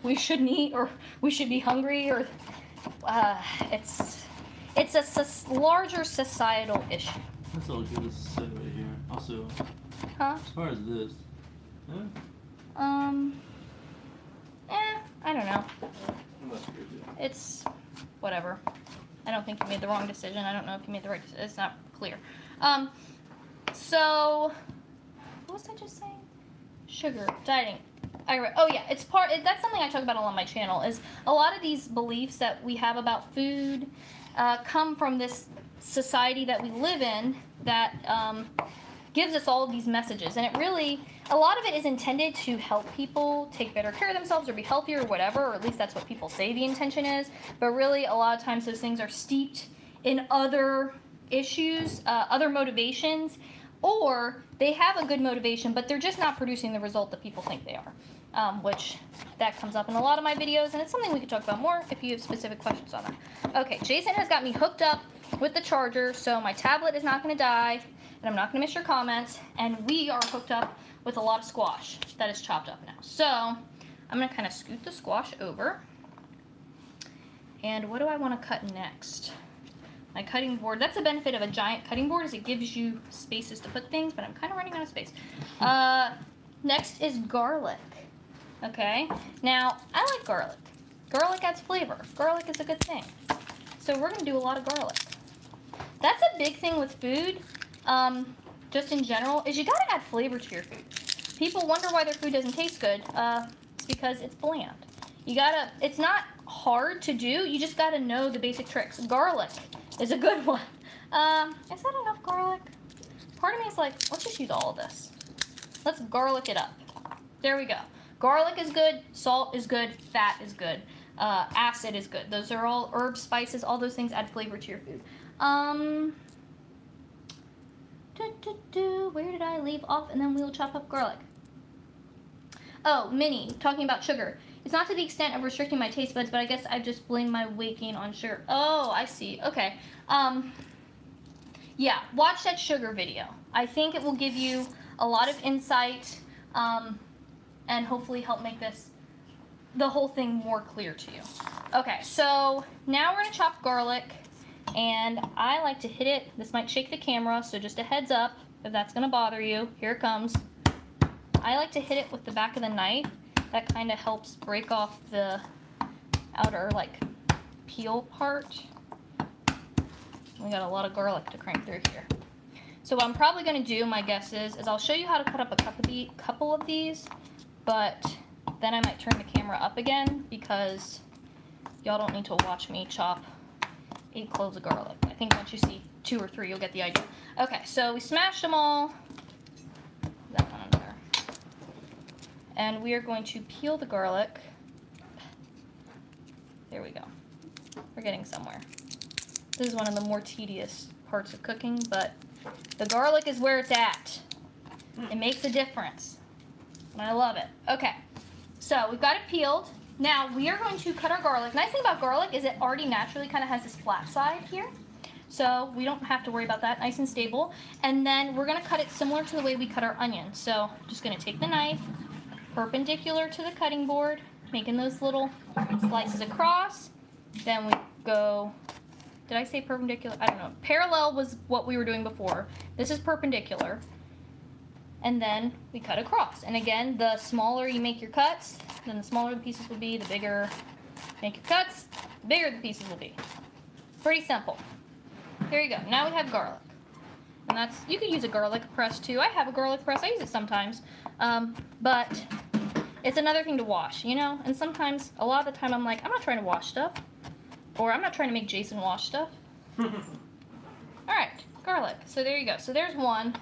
we shouldn't eat or we should be hungry, or it's a larger societal issue. That's all good to say right here. Also, as far as this, I don't know. It's whatever. I don't think you made the wrong decision. I don't know if you made the right decision. It's not clear. So, what was I just saying? Sugar, dieting. Oh yeah, that's something I talk about a lot on my channel, is a lot of these beliefs that we have about food come from this society that we live in that gives us all of these messages. And it really, a lot of it is intended to help people take better care of themselves or be healthier or whatever, or at least that's what people say the intention is. But really, a lot of times those things are steeped in other issues, other motivations, or they have a good motivation, but they're just not producing the result that people think they are, which that comes up in a lot of my videos, and it's something we could talk about more if you have specific questions on that. Okay, Jason has got me hooked up with the charger, so my tablet is not going to die, and I'm not going to miss your comments, and we are hooked up with a lot of squash that is chopped up now. So I'm going to kind of scoot the squash over, and what do I want to cut next? My cutting board. That's a benefit of a giant cutting board, is it gives you spaces to put things, but I'm kind of running out of space. next is garlic. Okay, now I like garlic. Garlic adds flavor. Garlic is a good thing. So we're gonna do a lot of garlic. That's a big thing with food, just in general, is you gotta add flavor to your food. People wonder why their food doesn't taste good. It's because it's bland. It's not hard to do, you just gotta know the basic tricks. Garlic is a good one. Is that enough garlic? Part of me is like, let's just use all of this. Let's garlic it up. There we go. Garlic is good, salt is good, fat is good, acid is good. Those are all herbs, spices, all those things add flavor to your food. Where did I leave off? And then we'll chop up garlic. Oh, Minnie, talking about sugar. It's not to the extent of restricting my taste buds, but I guess I've just blamed my weight gain on sugar. Oh, I see. Okay. Yeah, watch that sugar video. I think it will give you a lot of insight and hopefully help make the whole thing more clear to you. Okay, so now we're going to chop garlic, and I like to hit it. This might shake the camera, so just a heads up if that's going to bother you. Here it comes. I like to hit it with the back of the knife. That kind of helps break off the outer, like, peel part. We got a lot of garlic to crank through here. So what I'm probably going to do, my guess is I'll show you how to cut up a couple of these, but then I might turn the camera up again because y'all don't need to watch me chop 8 cloves of garlic. I think once you see 2 or 3, you'll get the idea. Okay, so we smashed them all. That one under there. And we are going to peel the garlic. There we go. We're getting somewhere. This is one of the more tedious parts of cooking, but the garlic is where it's at. It makes a difference. And I love it. Okay, so we've got it peeled. Now we are going to cut our garlic. Nice thing about garlic is it already naturally kind of has this flat side here. So we don't have to worry about that, nice and stable. And then we're gonna cut it similar to the way we cut our onions. So I'm just gonna take the knife, perpendicular to the cutting board, making those little slices across. Then we go, did I say perpendicular? I don't know. Parallel was what we were doing before. This is perpendicular. And then we cut across. And again, the smaller you make your cuts, then the smaller the pieces will be, the bigger make your cuts, the bigger the pieces will be. Pretty simple. Here you go. Now we have garlic. And that's, you could use a garlic press too. I have a garlic press. I use it sometimes. But it's another thing to wash, you know? And sometimes, a lot of the time, I'm like, I'm not trying to wash stuff. Or I'm not trying to make Jason wash stuff. Alright, garlic. So there you go. So there's one.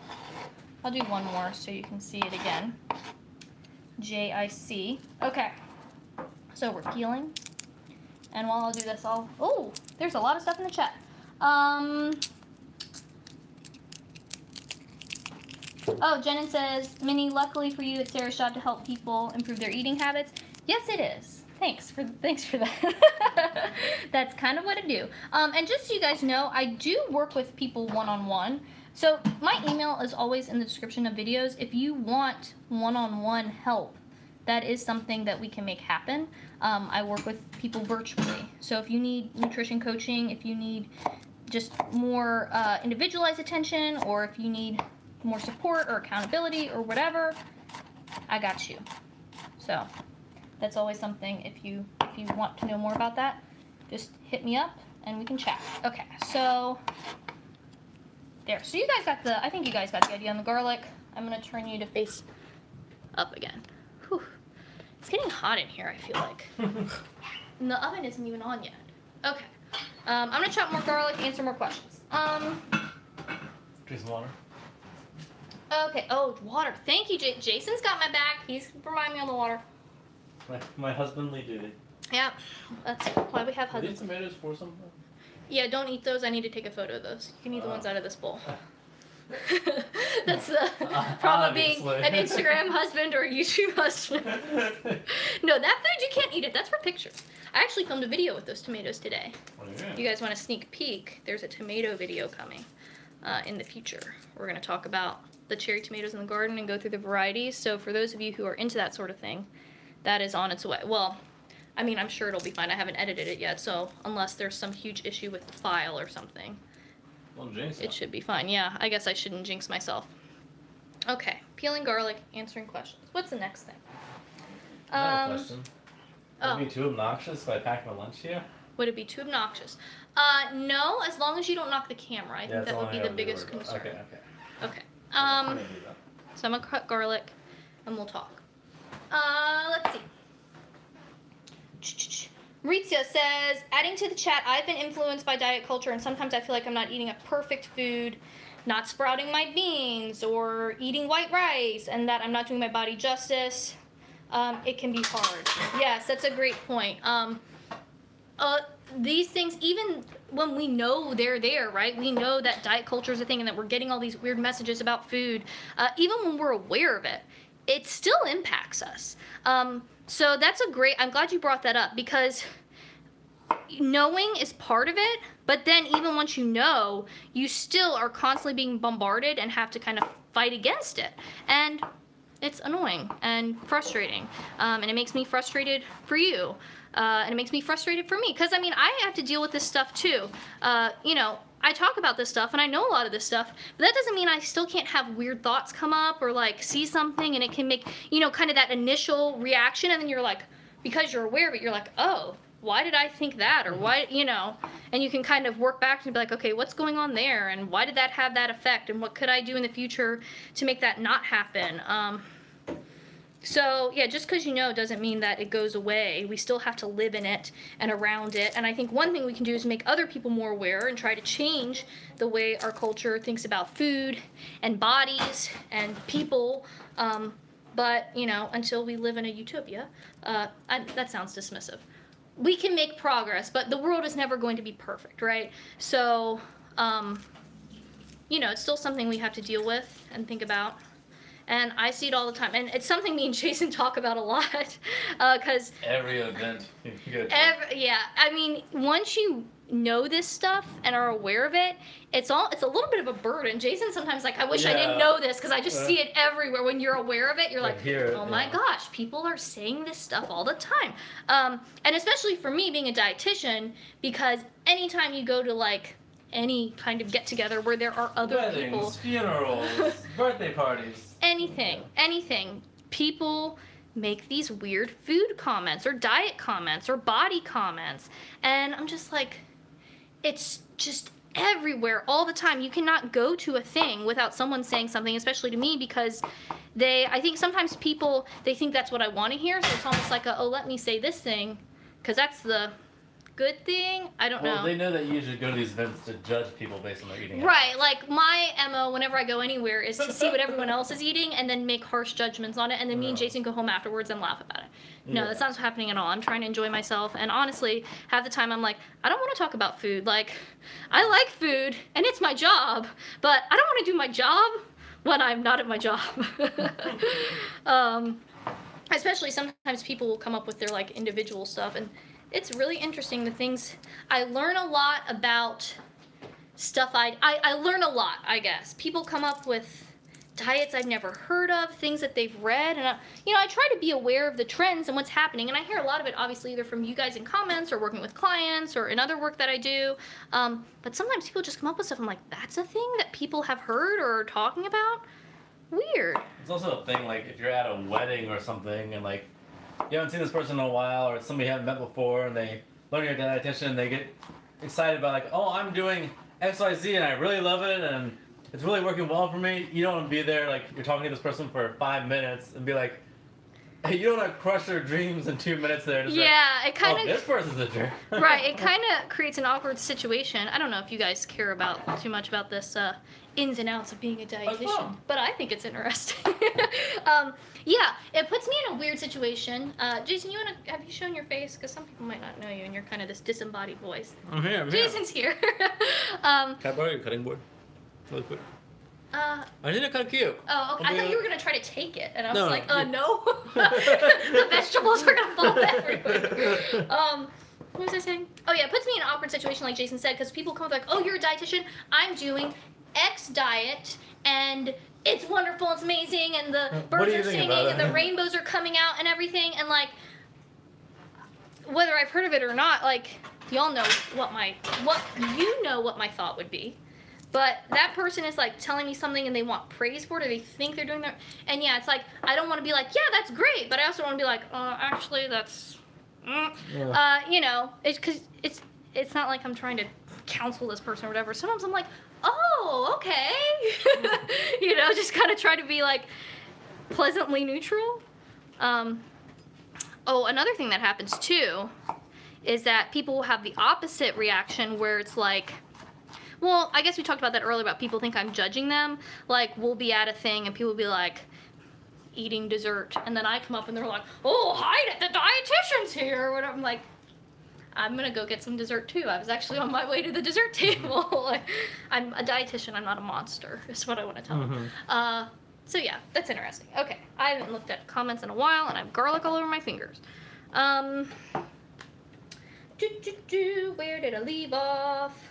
I'll do one more so you can see it again. J-I-C. Okay. So we're peeling. And while I'll do this, oh, there's a lot of stuff in the chat. Oh, Jenin says, Minnie, luckily for you, it's Sarah's job to help people improve their eating habits. Yes, it is. Thanks for that. That's kind of what I do. And just so you guys know, I do work with people one-on-one. So my email is always in the description of videos. If you want one-on-one help, that is something that we can make happen. I work with people virtually. So if you need nutrition coaching, if you need just more individualized attention, or if you need more support or accountability or whatever, I got you. So that's always something. If you want to know more about that, just hit me up and we can chat. Okay, so there. So you guys got the, I think you guys got the idea on the garlic. I'm gonna turn you to face up again. Whew. It's getting hot in here, I feel like. And the oven isn't even on yet. Okay. I'm gonna chop more garlic, answer more questions. Drink some water. Okay, oh, water. Thank you, Jason's got my back. He's reminding me on the water. My husbandly duty. Yeah, that's why we have husbands. Are these tomatoes for something? Yeah, don't eat those. I need to take a photo of those. You can eat the ones out of this bowl. That's the problem of being an Instagram husband or a YouTube husband. No, that food, you can't eat it. That's for pictures. I actually filmed a video with those tomatoes today. Oh, yeah. If you guys want a sneak peek, there's a tomato video coming in the future. We're going to talk about the cherry tomatoes in the garden and go through the varieties. So for those of you who are into that sort of thing, that is on its way. Well, I mean, I'm sure it'll be fine. I haven't edited it yet, so unless there's some huge issue with the file or something, Well, jinx it should be fine. Yeah, I guess I shouldn't jinx myself. Okay, peeling garlic, answering questions. What's the next thing? I have a question. Would it be too obnoxious if I packed my lunch here? Would it be too obnoxious? No, as long as you don't knock the camera. I think that would be the biggest concern. Okay. So I'm gonna cut garlic, and we'll talk. Let's see. Maurizio says, adding to the chat, I've been influenced by diet culture, and sometimes I feel like I'm not eating a perfect food, not sprouting my beans, or eating white rice, and that I'm not doing my body justice. It can be hard. Yes, that's a great point. These things, even when we know they're there, right? We know that diet culture is a thing and that we're getting all these weird messages about food. Even when we're aware of it, it still impacts us. So that's I'm glad you brought that up, because knowing is part of it, but then even once you know, you still are constantly being bombarded and have to kind of fight against it. And it's annoying and frustrating. And it makes me frustrated for you. And it makes me frustrated for me, because I mean, I have to deal with this stuff too. You know, I talk about this stuff and I know a lot of this stuff, but that doesn't mean I still can't have weird thoughts come up or like see something and it can make, you know, kind of that initial reaction, and then you're like, because you're aware of it, you're like, oh, why did I think that? Or why, you know, and you can kind of work back and be like, okay, what's going on there? And why did that have that effect? And what could I do in the future to make that not happen? So, yeah, just because you know doesn't mean that it goes away. We still have to live in it and around it. And I think one thing we can do is make other people more aware and try to change the way our culture thinks about food and bodies and people. But, you know, until we live in a utopia, that sounds dismissive. We can make progress, but the world is never going to be perfect, right? So, you know, it's still something we have to deal with and think about. And I see it all the time. And it's something me and Jason talk about a lot. Because every event. Yeah. I mean, once you know this stuff and are aware of it, it's a little bit of a burden. Jason sometimes like, I wish I didn't know this, because I just see it everywhere. When you're aware of it, you're like, oh my gosh, people are saying this stuff all the time. And especially for me being a dietitian, because anytime you go to like any kind of get-together where there are other weddings, funerals, birthday parties. Anything. People make these weird food comments or diet comments or body comments. And I'm just like, it's just everywhere all the time. You cannot go to a thing without someone saying something, especially to me, because I think sometimes people, they think that's what I want to hear. So it's almost like oh, let me say this thing, because that's the good thing. I don't know. Well, they know that you usually go to these events to judge people based on their eating. Right, like my MO whenever I go anywhere is to see what everyone else is eating and then make harsh judgments on it, and then me and Jason go home afterwards and laugh about it. No, that's not what's happening at all. I'm trying to enjoy myself, and honestly, half the time I'm like, I don't want to talk about food. Like, I like food, and it's my job, but I don't want to do my job when I'm not at my job. Especially sometimes people will come up with their like individual stuff, and it's really interesting, the things I learn a lot about stuff. I learn a lot, I guess. People come up with diets I've never heard of, things that they've read, and I try to be aware of the trends and what's happening, and I hear a lot of it obviously either from you guys in comments or working with clients or in other work that I do, but sometimes people just come up with stuff. I'm like, that's a thing that people have heard or are talking about? Weird. It's also a thing, like, if you're at a wedding or something and like you haven't seen this person in a while, or it's somebody you haven't met before, and they learn your dietitian, and they get excited about like, oh, I'm doing XYZ and I really love it and it's really working well for me. You don't want to be there like you're talking to this person for 5 minutes and be like, hey, you don't want to crush their dreams in 2 minutes there. Just it kind of. This person's a jerk. Right, it kind of creates an awkward situation. I don't know if you guys care about too much about this ins and outs of being a dietitian, but I think it's interesting. Yeah, it puts me in a weird situation. Jason, have you shown your face? Because some people might not know you, and you're kind of this disembodied voice. I'm here. Jason's here. Can I borrow your cutting board? Really quick. I think they're kind of cute. Oh, okay. I thought you were going to try to take it, and I was like, no. The vegetables are going to fall everywhere. What was I saying? Oh, yeah, it puts me in an awkward situation, like Jason said, because people come up like, oh, you're a dietitian. I'm doing X diet, and it's wonderful, it's amazing, and the birds are singing, and the rainbows are coming out and everything, and like, whether I've heard of it or not, like, y'all know what my thought would be. But that person is like telling me something and they want praise for it, or they think they're doing their, and yeah, it's like, I don't want to be like, yeah, that's great, but I also want to be like, actually, that's, you know, it's because it's not like I'm trying to counsel this person or whatever. Sometimes I'm like, oh, okay. You know, just kind of try to be like pleasantly neutral. Oh, another thing that happens too is that people will have the opposite reaction where it's like, well, I guess we talked about that earlier about people think I'm judging them. Like, we'll be at a thing and people will be like eating dessert, and then I come up and they're like, oh, hi, the dietitian's here, or whatever. I'm like, I'm gonna go get some dessert too. I was actually on my way to the dessert table. Like, I'm a dietitian, I'm not a monster, is what I want to tell them. So yeah, that's interesting. Okay, I haven't looked at comments in a while, and I have garlic all over my fingers. Where did I leave off?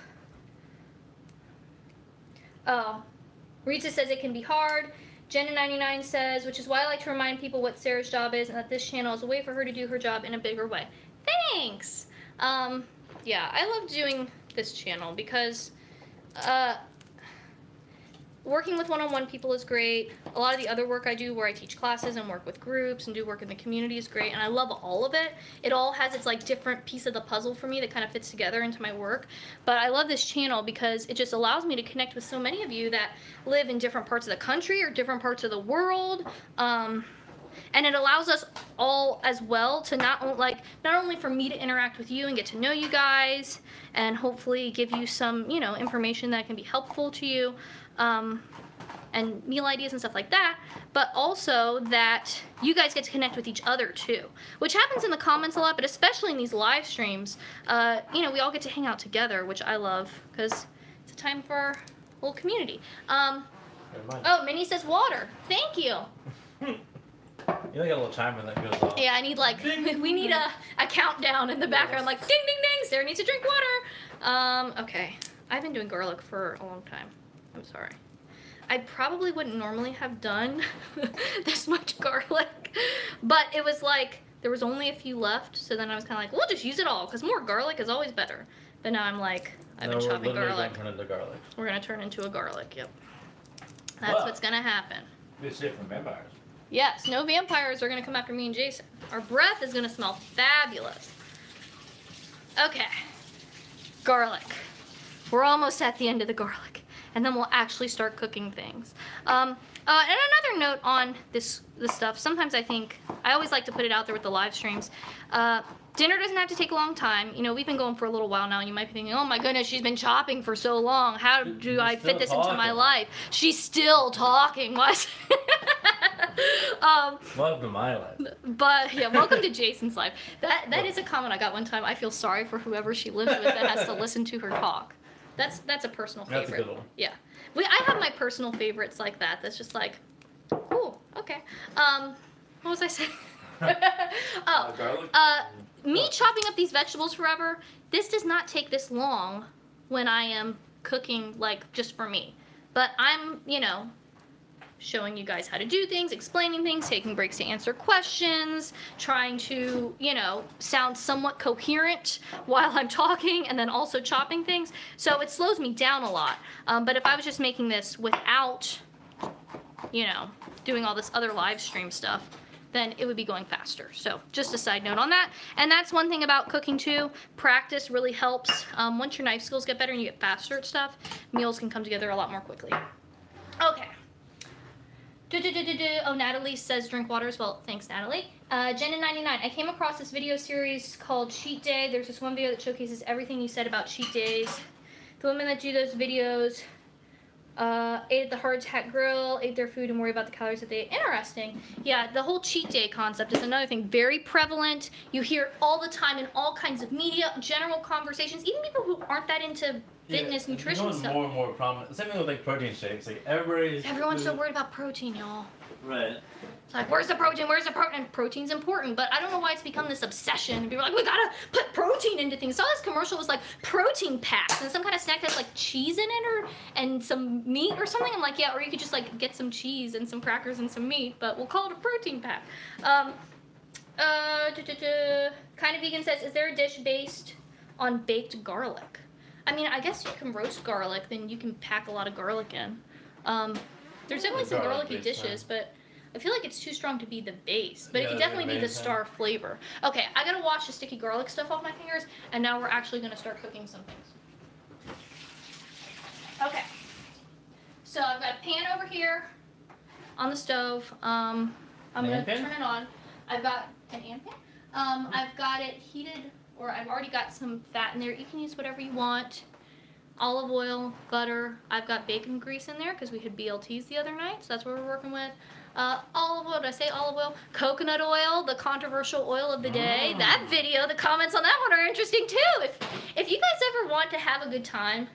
Oh, Rita says it can be hard. Jenna99 says, which is why I like to remind people what Sarah's job is, and that this channel is a way for her to do her job in a bigger way. Thanks! Yeah, I love doing this channel because, working with one-on-one people is great. A lot of the other work I do where I teach classes and work with groups and do work in the community is great, and I love all of it. It all has its like different piece of the puzzle for me that kind of fits together into my work. But I love this channel because it just allows me to connect with so many of you that live in different parts of the country or different parts of the world. And it allows us all as well to not only for me to interact with you and get to know you guys and hopefully give you some, you know, information that can be helpful to you, and meal ideas and stuff like that, but also that you guys get to connect with each other too, which happens in the comments a lot, but especially in these live streams, you know, we all get to hang out together, which I love because it's a time for our little community. Oh, Minnie says water. Thank you. You only got a little timer that goes off. Yeah, I need like, we need a countdown in the background, like ding, ding, ding, Sarah needs to drink water. Okay, I've been doing garlic for a long time. I'm sorry. I probably wouldn't normally have done this much garlic, but it was like, there was only a few left, so then I was kind of like, we'll just use it all, because more garlic is always better. But now I'm like, I've been chopping garlic. Turn into garlic. We're going to turn into a garlic, yep. That's what's going to happen. Be safe from vampires. Yes, no vampires are going to come after me and Jason. Our breath is going to smell fabulous. Okay, garlic. We're almost at the end of the garlic, and then we'll actually start cooking things. And another note on this stuff, sometimes I always like to put it out there with the live streams. Dinner doesn't have to take a long time. You know, we've been going for a little while now, and you might be thinking, oh my goodness, she's been chopping for so long. How do I fit this into my life? She's still talking. Welcome to my life. But yeah, welcome to Jason's life. That is a comment I got one time. I feel sorry for whoever she lives with that has to listen to her talk. That's a personal favorite. That's a good one. Yeah. I have my personal favorites like that. That's just like, cool, okay. What was I saying? Garlic? Me chopping up these vegetables forever, this does not take this long when I am cooking, like, just for me. But I'm, you know, showing you guys how to do things, explaining things, taking breaks to answer questions, trying to, you know, sound somewhat coherent while I'm talking, and then also chopping things. So it slows me down a lot. But if I was just making this without, you know, doing all this other live stream stuff, then it would be going faster. So just a side note on that. And that's one thing about cooking too. Practice really helps. Once your knife skills get better and you get faster at stuff, meals can come together a lot more quickly. Okay. Oh, Natalie says drink water as well. Thanks, Natalie. Jenna99, I came across this video series called Cheat Day. There's this one video that showcases everything you said about cheat days. The women that do those videos ate at the hardtack grill, ate their food, and worry about the calories that they ate. Interesting. Yeah, the whole cheat day concept is another thing. Very prevalent. You hear it all the time in all kinds of media, general conversations, even people who aren't that into fitness, nutrition stuff. More and more prominent. Same thing with like protein shakes. Like everyone's so worried about protein, y'all. Right. It's like, where's the protein? Where's the protein? And protein's important, but I don't know why it's become this obsession. People are like, we gotta put protein into things. So this commercial was like protein packs and some kind of snack that's like cheese in it and some meat or something. I'm like, yeah, or you could just like get some cheese and some crackers and some meat, but we'll call it a protein pack. Kind of Vegan says, is there a dish based on baked garlic? I mean, I guess you can roast garlic, then you can pack a lot of garlic in. There's definitely some garlicky dishes, but I feel like it's too strong to be the base. But it could definitely be the star flavor. Okay, I gotta wash the sticky garlic stuff off my fingers, and now we're actually gonna start cooking some things. Okay. So I've got a pan over here on the stove. I'm gonna turn it on. I've got an pan. I've got it heated, or I've already got some fat in there. You can use whatever you want. Olive oil, butter. I've got bacon grease in there because we had BLTs the other night, so that's what we're working with. Olive oil, did I say olive oil? Coconut oil, the controversial oil of the day. That video, the comments on that one are interesting too. If you guys ever want to have a good time,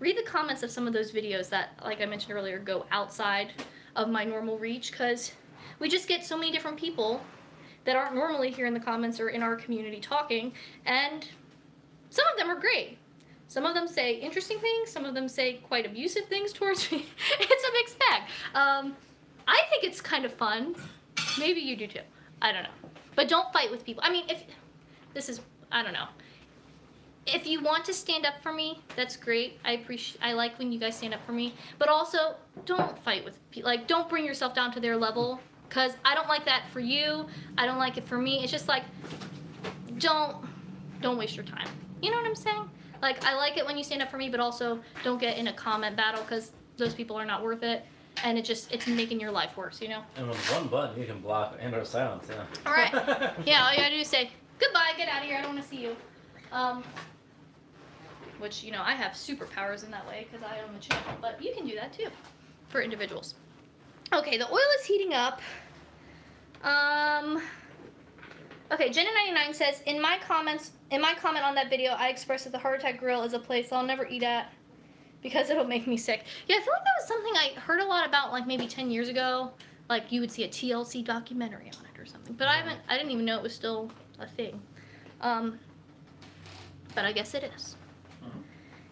read the comments of some of those videos that, like I mentioned earlier, go outside of my normal reach, because we just get so many different people that aren't normally here in the comments or in our community talking, and some of them are great. Some of them say interesting things, some of them say quite abusive things towards me. It's a mixed bag. I think it's kind of fun. Maybe you do too. I don't know. But don't fight with people. I mean, I don't know. If you want to stand up for me, that's great. I like when you guys stand up for me. But also, don't fight with people. Like, don't bring yourself down to their level, because I don't like that for you. I don't like it for me. It's just like, don't waste your time. You know what I'm saying? Like, I like it when you stand up for me, but also don't get in a comment battle, because those people are not worth it. And it's making your life worse, you know? And with one button, you can block and/or silence, yeah. All right. Yeah, all you gotta do is say, goodbye, get out of here, I don't want to see you. Which, you know, I have superpowers in that way because I own the channel, but you can do that too for individuals. Okay, the oil is heating up. Okay, Jenna99 says, in my comment on that video, I expressed that the Heart Attack Grill is a place I'll never eat at because it'll make me sick. Yeah, I feel like that was something I heard a lot about, like, maybe 10 years ago. Like, you would see a TLC documentary on it or something. But I didn't even know it was still a thing. But I guess it is.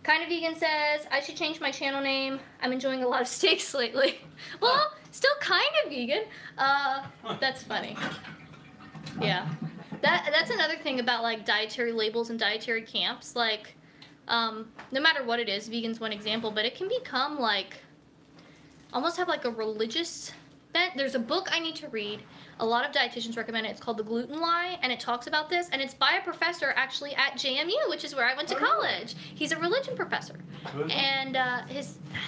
Kinda Vegan says, I should change my channel name. I'm enjoying a lot of steaks lately. Well, still kinda vegan. That's funny. Yeah. That's another thing about, like, dietary labels and dietary camps. Like, no matter what it is, vegan's one example, but it can become, like, almost have, like, a religious bent. There's a book I need to read. A lot of dietitians recommend it. It's called The Gluten Lie, and it talks about this, and it's by a professor actually at JMU, which is where I went to college. He's a religion professor. And I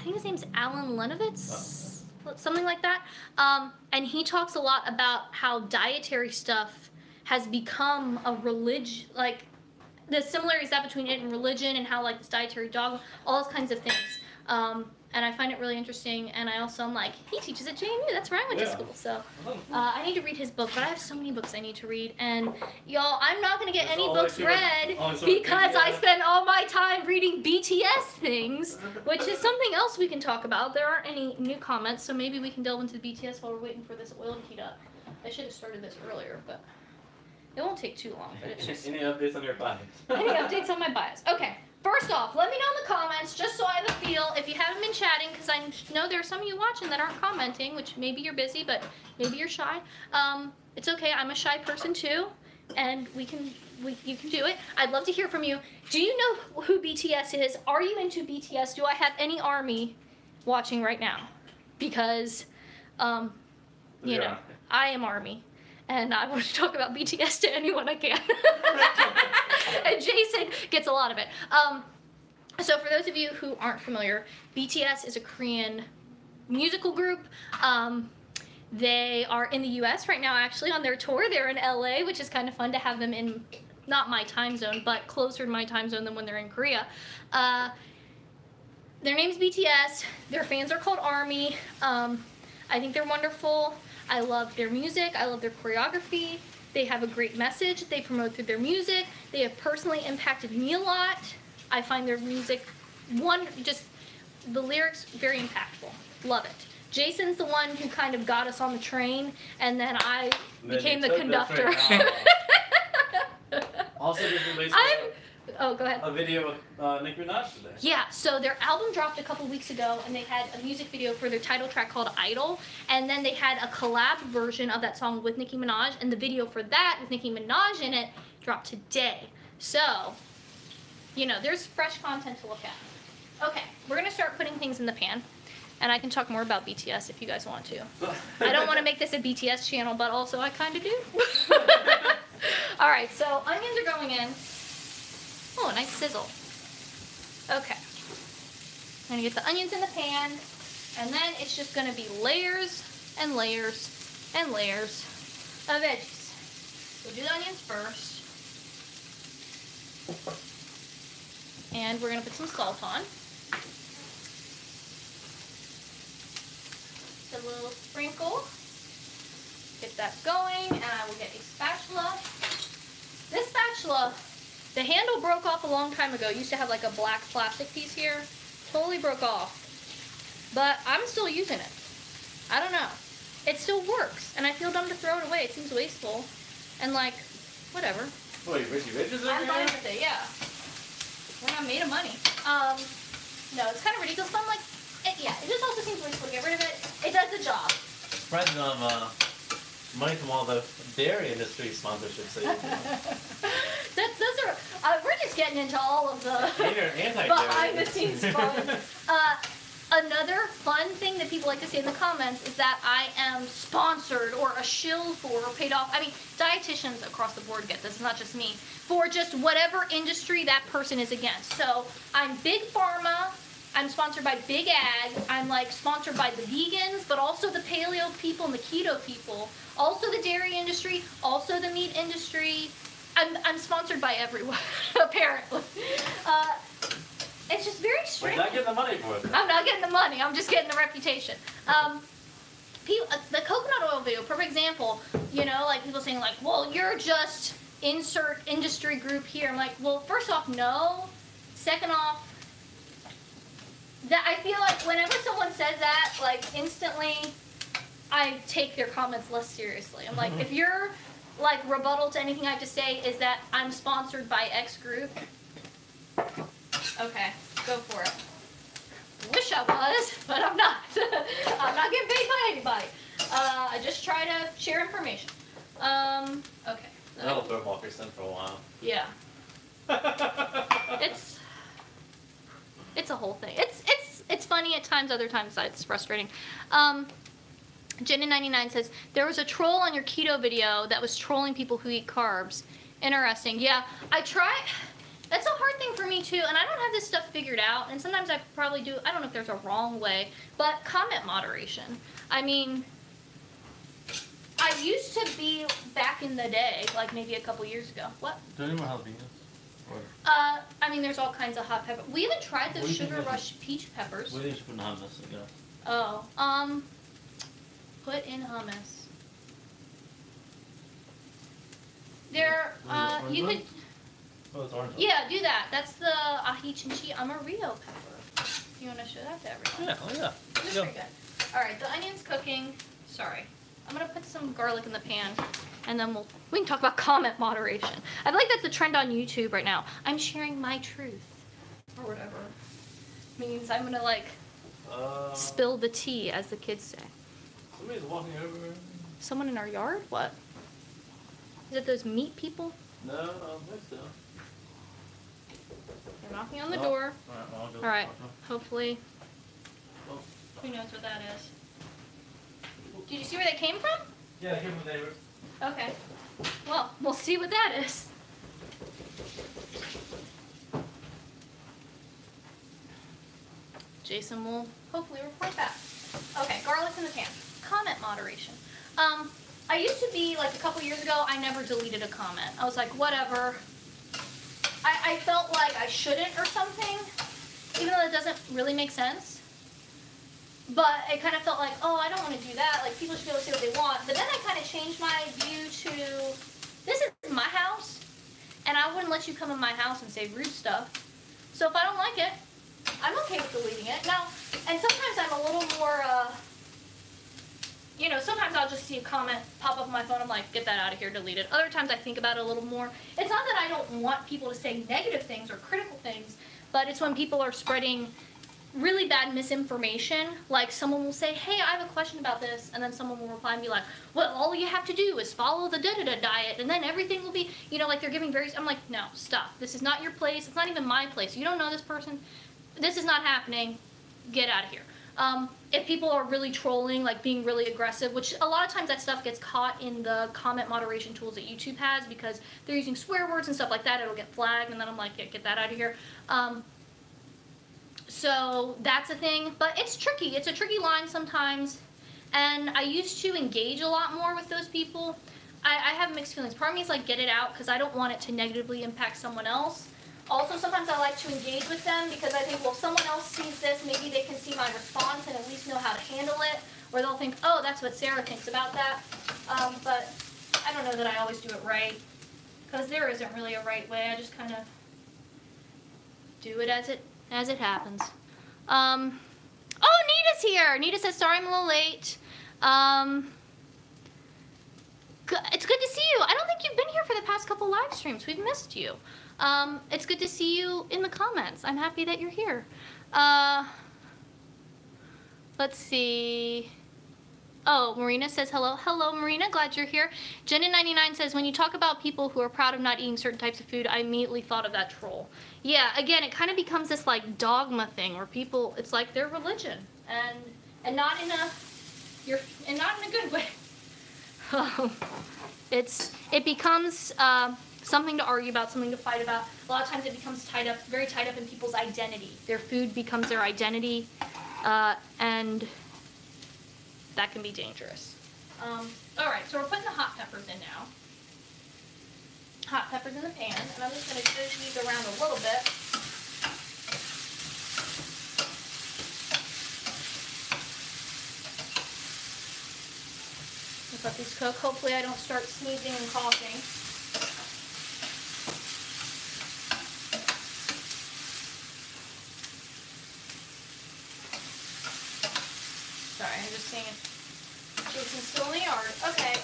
think his name's Alan Lenovitz, something like that. And he talks a lot about how dietary stuff has become a religion, like, the similarities that between it and religion, and how, like, this dietary dogma, all those kinds of things. And I find it really interesting, and I also am like, he teaches at JMU, that's where I went to school, so I need to read his book, but I have so many books I need to read, and y'all, I'm not going to get any books read because I spend all my time reading BTS things, which is something else we can talk about. There aren't any new comments, so maybe we can delve into the BTS while we're waiting for this oil to heat up. I should have started this earlier, but it won't take too long, but it's just... Any updates on your bias? Any updates on my bias? Okay. First off, let me know in the comments, just so I have a feel, if you haven't been chatting, because I know there are some of you watching that aren't commenting, which maybe you're busy, but maybe you're shy. It's okay, I'm a shy person too, and you can do it. I'd love to hear from you. Do you know who BTS is? Are you into BTS? Do I have any ARMY watching right now? Because, you know, I am ARMY. And I want to talk about BTS to anyone I can. And Jason gets a lot of it. So for those of you who aren't familiar, BTS is a Korean musical group. They are in the US right now, actually, on their tour. They're in LA, which is kind of fun to have them in, not my time zone, but closer to my time zone than when they're in Korea. Their name's BTS. Their fans are called ARMY. I think they're wonderful. I love their music. I love their choreography. They have a great message that they promote through their music. They have personally impacted me a lot. I find their music, just the lyrics very impactful. Love it. Jason's the one who kind of got us on the train, and then I became the conductor. Also, just released oh, go ahead. a video with Nicki Minaj today. Yeah, so their album dropped a couple weeks ago, and they had a music video for their title track called Idol, and then they had a collab version of that song with Nicki Minaj, and the video for that with Nicki Minaj in it dropped today. So, you know, there's fresh content to look at. Okay, we're gonna start putting things in the pan, and I can talk more about BTS if you guys want to. I don't want to make this a BTS channel, but also I kind of do. All right, so onions are going in. Oh, a nice sizzle. Okay, I'm gonna get the onions in the pan, and then it's just gonna be layers and layers and layers of veggies. We'll do the onions first. And we're going to put some salt on. Just a little sprinkle. Get that going, and I will get a spatula. This spatula, the handle broke off a long time ago. It used to have like a black plastic piece here. Totally broke off. But I'm still using it. I don't know. It still works, and I feel dumb to throw it away. It seems wasteful. And like, whatever. Wait, Richie Ridges over I'm fine with it, yeah. We're not made of money. No, it's kind of ridiculous, but I'm like, yeah, it just also seems wasteful to get rid of it. It does the job. Surprising money from all the dairy industry sponsorships. Those are, we're just getting into all of the behind the scenes fun. Another fun thing that people like to say in the comments is that I am sponsored or a shill for or paid off. I mean, dietitians across the board get this, it's not just me, for just whatever industry that person is against. So I'm big pharma, I'm sponsored by big ag, I'm like sponsored by the vegans, but also the paleo people and the keto people, also the dairy industry, also the meat industry. I'm sponsored by everyone, apparently. It's just very strange. We're not getting the money for it. I'm not getting the money. I'm just getting the reputation. The coconut oil video, perfect example. You know, like people saying like, well, you're just insert industry group here. I'm like, well, first off, no. Second off, that I feel like whenever someone says that, like instantly, I take their comments less seriously. I'm like, if your like rebuttal to anything I have to say is that I'm sponsored by X group. Okay, go for it. Wish I was, but I'm not. I'm not getting paid by anybody. I just try to share information. Okay. That'll throw them off your scent for a while. Yeah. It's a whole thing. It's funny at times, other times it's frustrating. Jenna99 says, there was a troll on your keto video that was trolling people who eat carbs. Interesting. Yeah, I try. That's a hard thing for me too, and I don't have this stuff figured out, and sometimes I probably do, I don't know if there's a wrong way, but comment moderation. I mean, I used to be back in the day, like maybe a couple years ago. What? Do you know jalapenos? I mean, there's all kinds of hot pepper. We haven't tried those Sugar Rush peach peppers. What do you think you should put in hummus, I guess? Oh, put in hummus. There, you could... Oh, it's orange. Yeah, do that. That's the ají chinchi amarillo pepper. You want to show that to everyone? Yeah, oh yeah. That's very good. All right, the onion's cooking. Sorry. I'm going to put some garlic in the pan, and then we can talk about comment moderation. I feel like that's the trend on YouTube right now. I'm sharing my truth, or whatever. Means I'm going to, like, spill the tea, as the kids say. Somebody's walking over. Someone in our yard? What? Is it those meat people? No, I don't think so. They're knocking on the door. All right. Hopefully. Who knows what that is? Did you see where they came from? Yeah, they came from the neighbors. Okay. Well, we'll see what that is. Jason will hopefully report that. Okay, garlic's in the pan. Comment moderation. I used to be, like a couple years ago, I never deleted a comment. I was like, whatever. I felt like I shouldn't or something, even though it doesn't really make sense. But it kind of felt like, oh, I don't want to do that. Like, people should be able to say what they want. But then I kind of changed my view to, this is my house, and I wouldn't let you come in my house and say rude stuff. So if I don't like it, I'm okay with deleting it. Now, and sometimes I'm a little more, you know, sometimes I'll just see a comment pop up on my phone. I'm like, get that out of here, delete it. Other times I think about it a little more. It's not that I don't want people to say negative things or critical things, but it's when people are spreading really bad misinformation. Like someone will say, hey, I have a question about this, and then someone will reply and be like, well, all you have to do is follow the da-da-da diet, and then everything will be, you know, like they're giving various, I'm like, no, stop. This is not your place. It's not even my place. You don't know this person. This is not happening. Get out of here. If people are really trolling, like being really aggressive, which a lot of times that stuff gets caught in the comment moderation tools that YouTube has because they're using swear words and stuff like that, it'll get flagged, and then I'm like, yeah, get that out of here. So that's a thing, but it's tricky. It's a tricky line sometimes, and I used to engage a lot more with those people. I have mixed feelings. Part of me is like, get it out, because I don't want it to negatively impact someone else. Also, sometimes I like to engage with them because I think, well, if someone else sees this, maybe they can see my response and at least know how to handle it, or they'll think, oh, that's what Sarah thinks about that. But I don't know that I always do it right, because there isn't really a right way. I just kind of do it as it happens. Oh, Nita's here. Nita says, sorry I'm a little late. It's good to see you. I don't think you've been here for the past couple live streams. We've missed you. It's good to see you in the comments. I'm happy that you're here. Let's see. Oh, Marina says hello. Hello, Marina. Glad you're here. Jenna99 says, when you talk about people who are proud of not eating certain types of food, I immediately thought of that troll. Yeah, again, it kind of becomes this like dogma thing where people, it's like their religion, and not in a good way. It becomes something to argue about, something to fight about. A lot of times it becomes very tied up in people's identity. Their food becomes their identity, and that can be dangerous. All right, so we're putting the hot peppers in now. Hot peppers in the pan, and I'm just going to dish these around a little bit. Let's let these cook. Hopefully I don't start sneezing and coughing. Sorry, I'm just seeing if Jason's still in the yard. Okay,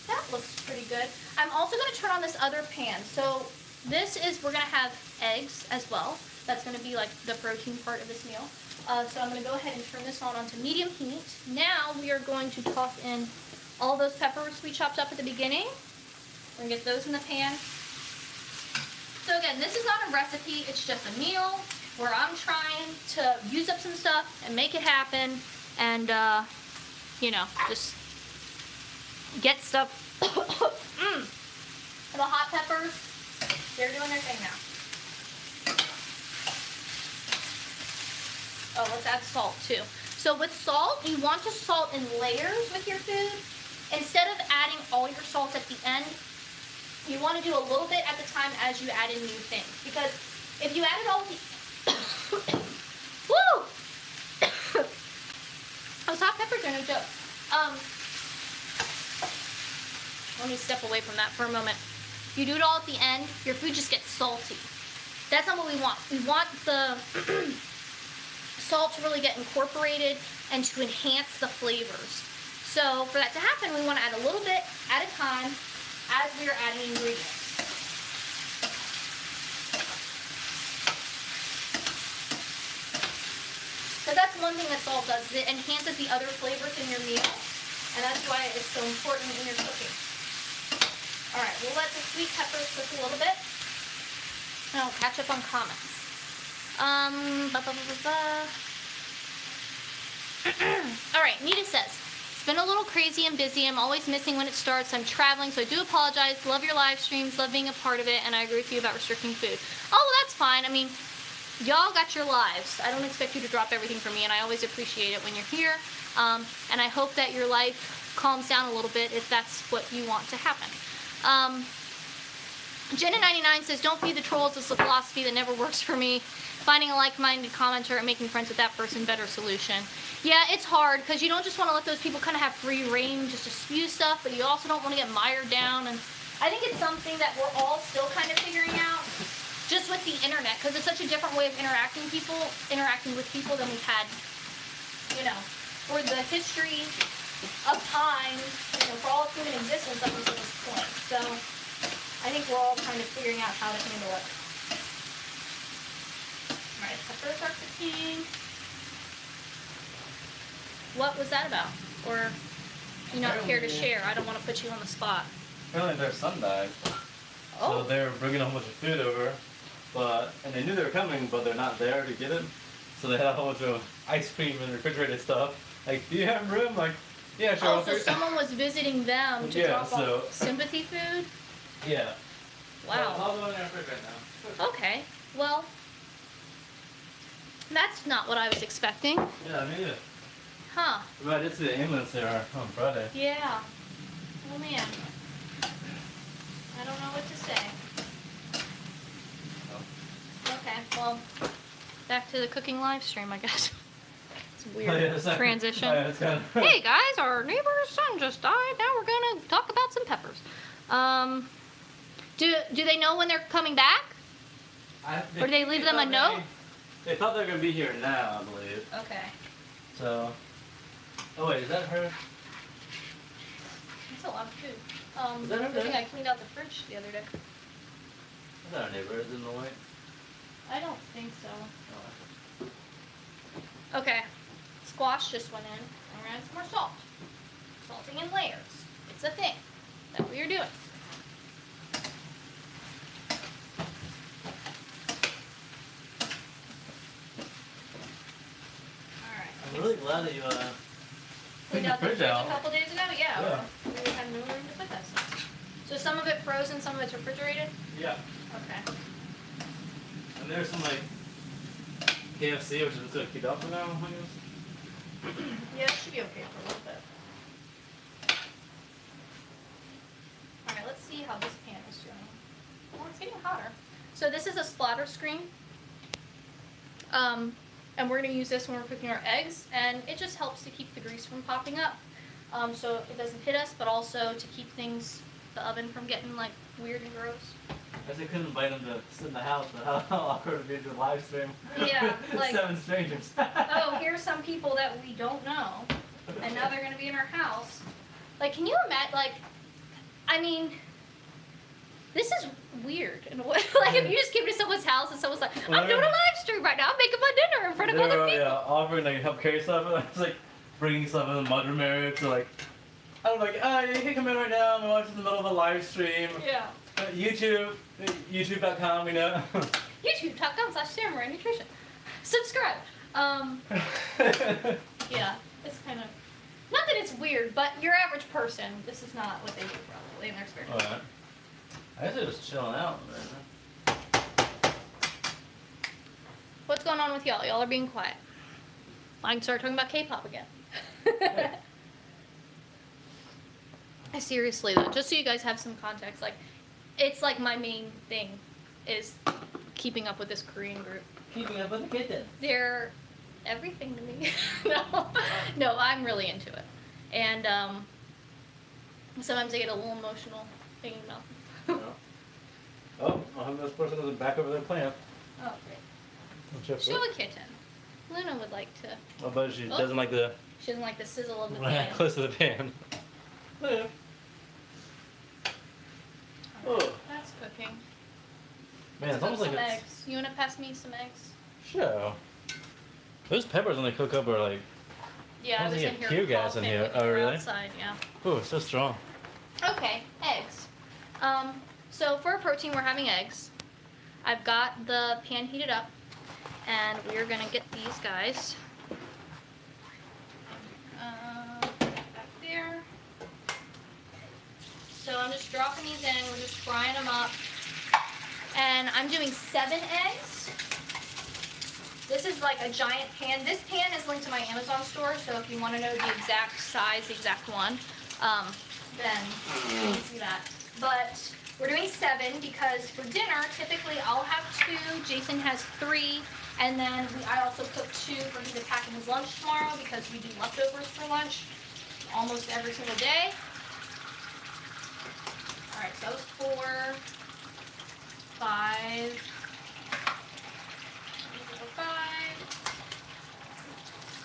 that looks pretty good. I'm also going to turn on this other pan. So this is, we're going to have eggs as well. That's going to be like the protein part of this meal. So I'm going to go ahead and turn this on onto medium heat. Now we are going to toss in all those peppers we chopped up at the beginning. We're going to get those in the pan. So again, this is not a recipe. It's just a meal where I'm trying to use up some stuff and make it happen. And, you know, just get stuff. The hot peppers, they're doing their thing now. Oh, let's add salt too. So with salt, you want to salt in layers with your food. Instead of adding all your salt at the end, you want to do a little bit at the time as you add in new things. Because if you add it all woo! Those hot peppers are no joke. Let me step away from that for a moment. If you do it all at the end, your food just gets salty. That's not what we want. We want the salt to really get incorporated and to enhance the flavors. So for that to happen, we want to add a little bit at a time as we are adding ingredients. So that's one thing that salt does, is it enhances the other flavors in your meal, and that's why it's so important in your cooking. All right, we'll let the sweet peppers cook a little bit, and I'll catch up on comments. All right, Nita says, it's been a little crazy and busy. I'm always missing when it starts. I'm traveling, so I do apologize. Love your live streams, love being a part of it, and I agree with you about restricting food. Oh, well, that's fine. I mean, y'all got your lives. I don't expect you to drop everything for me, and I always appreciate it when you're here. And I hope that your life calms down a little bit if that's what you want to happen. Jenna99 says, don't feed the trolls. It's a philosophy that never works for me. Finding a like-minded commenter and making friends with that person, better solution. Yeah, it's hard because you don't just want to let those people kind of have free reign just to spew stuff, but you also don't want to get mired down. And I think it's something that we're all still kind of figuring out just with the internet, because it's such a different way of interacting with people than we've had, you know, for the history of time, you know, for all of human existence up until this point. So I think we're all kind of figuring out how to handle it. All right, put Those are cooking. What was that about? Or you not care to share? I don't want to put you on the spot. Apparently their son died. Oh. So they're bringing a whole bunch of food over, and they knew they were coming, but they're not there to get it. So they had a whole bunch of ice cream and refrigerated stuff. Like, do you have room? Like, yeah, sure. Oh, so someone was visiting them to drop off sympathy food? Yeah. Wow. I'll go in there right now. Okay. Well, that's not what I was expecting. Yeah, me either. Huh. But I did see the ambulance there on Friday. Yeah. Oh man. I don't know what to say. Okay, well, back to the cooking live stream, I guess. It's a weird transition. Hey guys, our neighbor's son just died. Now we're gonna talk about some peppers. Do they know when they're coming back? Or do they leave them a note? They thought they were gonna be here now, I believe. Okay. So, oh wait, is that her? That's a lot of food. Is that her I think I cleaned out the fridge the other day. Is that our neighbor? Is it in the white? I don't think so. Okay. Squash just went in. I'm gonna add some more salt. Salting in layers. It's a thing that we are doing. Alright. I'm really glad that you cleaned out the fridge out. a couple days ago? Yeah. We had no room to put that stuff. So some of it frozen, some of it's refrigerated? Yeah. Okay. And there's some like KFC, which is just gonna keep up for now, I guess. Yeah, it should be okay for a little bit. Alright, let's see how this pan is doing. Oh, it's getting hotter. So this is a splatter screen. And we're going to use this when we're cooking our eggs, and it just helps to keep the grease from popping up. So it doesn't hit us, but also to keep things, the oven from getting like weird and gross. I guess I couldn't invite them to sit in the house, but how awkward it would be to live stream. Yeah, like 7 strangers. oh, here's some people that we don't know, and now they're going to be in our house. Like, can you imagine, like, I mean, this is weird in a way. Like, if you just came to someone's house and someone's like, I'm doing a live stream right now, I'm making my dinner in front of other people. Yeah, offering like help carry stuff, and I was like bringing stuff in the mudroom area to like, I was like, oh, you can come in right now, I'm watching the middle of a live stream. Yeah. YouTube.com, you know. YouTube.com/Moran Nutrition. Subscribe. Yeah, it's kind of, not that it's weird, but your average person, this is not what they do probably in their spare time. Alright. I guess they're just chilling out. What's going on with y'all? Y'all are being quiet. I can start talking about K-pop again. Seriously though, just so you guys have some context, like, it's like my main thing is keeping up with this Korean group. Keeping up with the kittens. They're everything to me. No, I'm really into it. And sometimes I get a little emotional thinking about them. Oh, I'll have this person is back over their plant. Oh, great. Show a kitten. Luna would like to. Oh, but she doesn't like the. She doesn't like the sizzle of the pan. Close to the pan. Yeah. Oh. That's cooking. Man, it's almost like it's. Eggs. You wanna pass me some eggs? Sure. Those peppers when they cook up are like. Yeah, I was in here. Tear gas in here. Oh, really? Outside, yeah. Oh, so strong. Okay, eggs. So for protein, we're having eggs. I've got the pan heated up, and we're gonna get these guys. Back there. So I'm just dropping these in. We're just frying them up, and I'm doing 7 eggs. This is like a giant pan. This pan is linked to my Amazon store, so if you want to know the exact size, the exact one, then you can see that. But we're doing 7 because for dinner, typically I'll have 2, Jason has 3, and then I also cook 2 for him to pack in his lunch tomorrow because we do leftovers for lunch almost every single day. Alright, so that was 4, 5,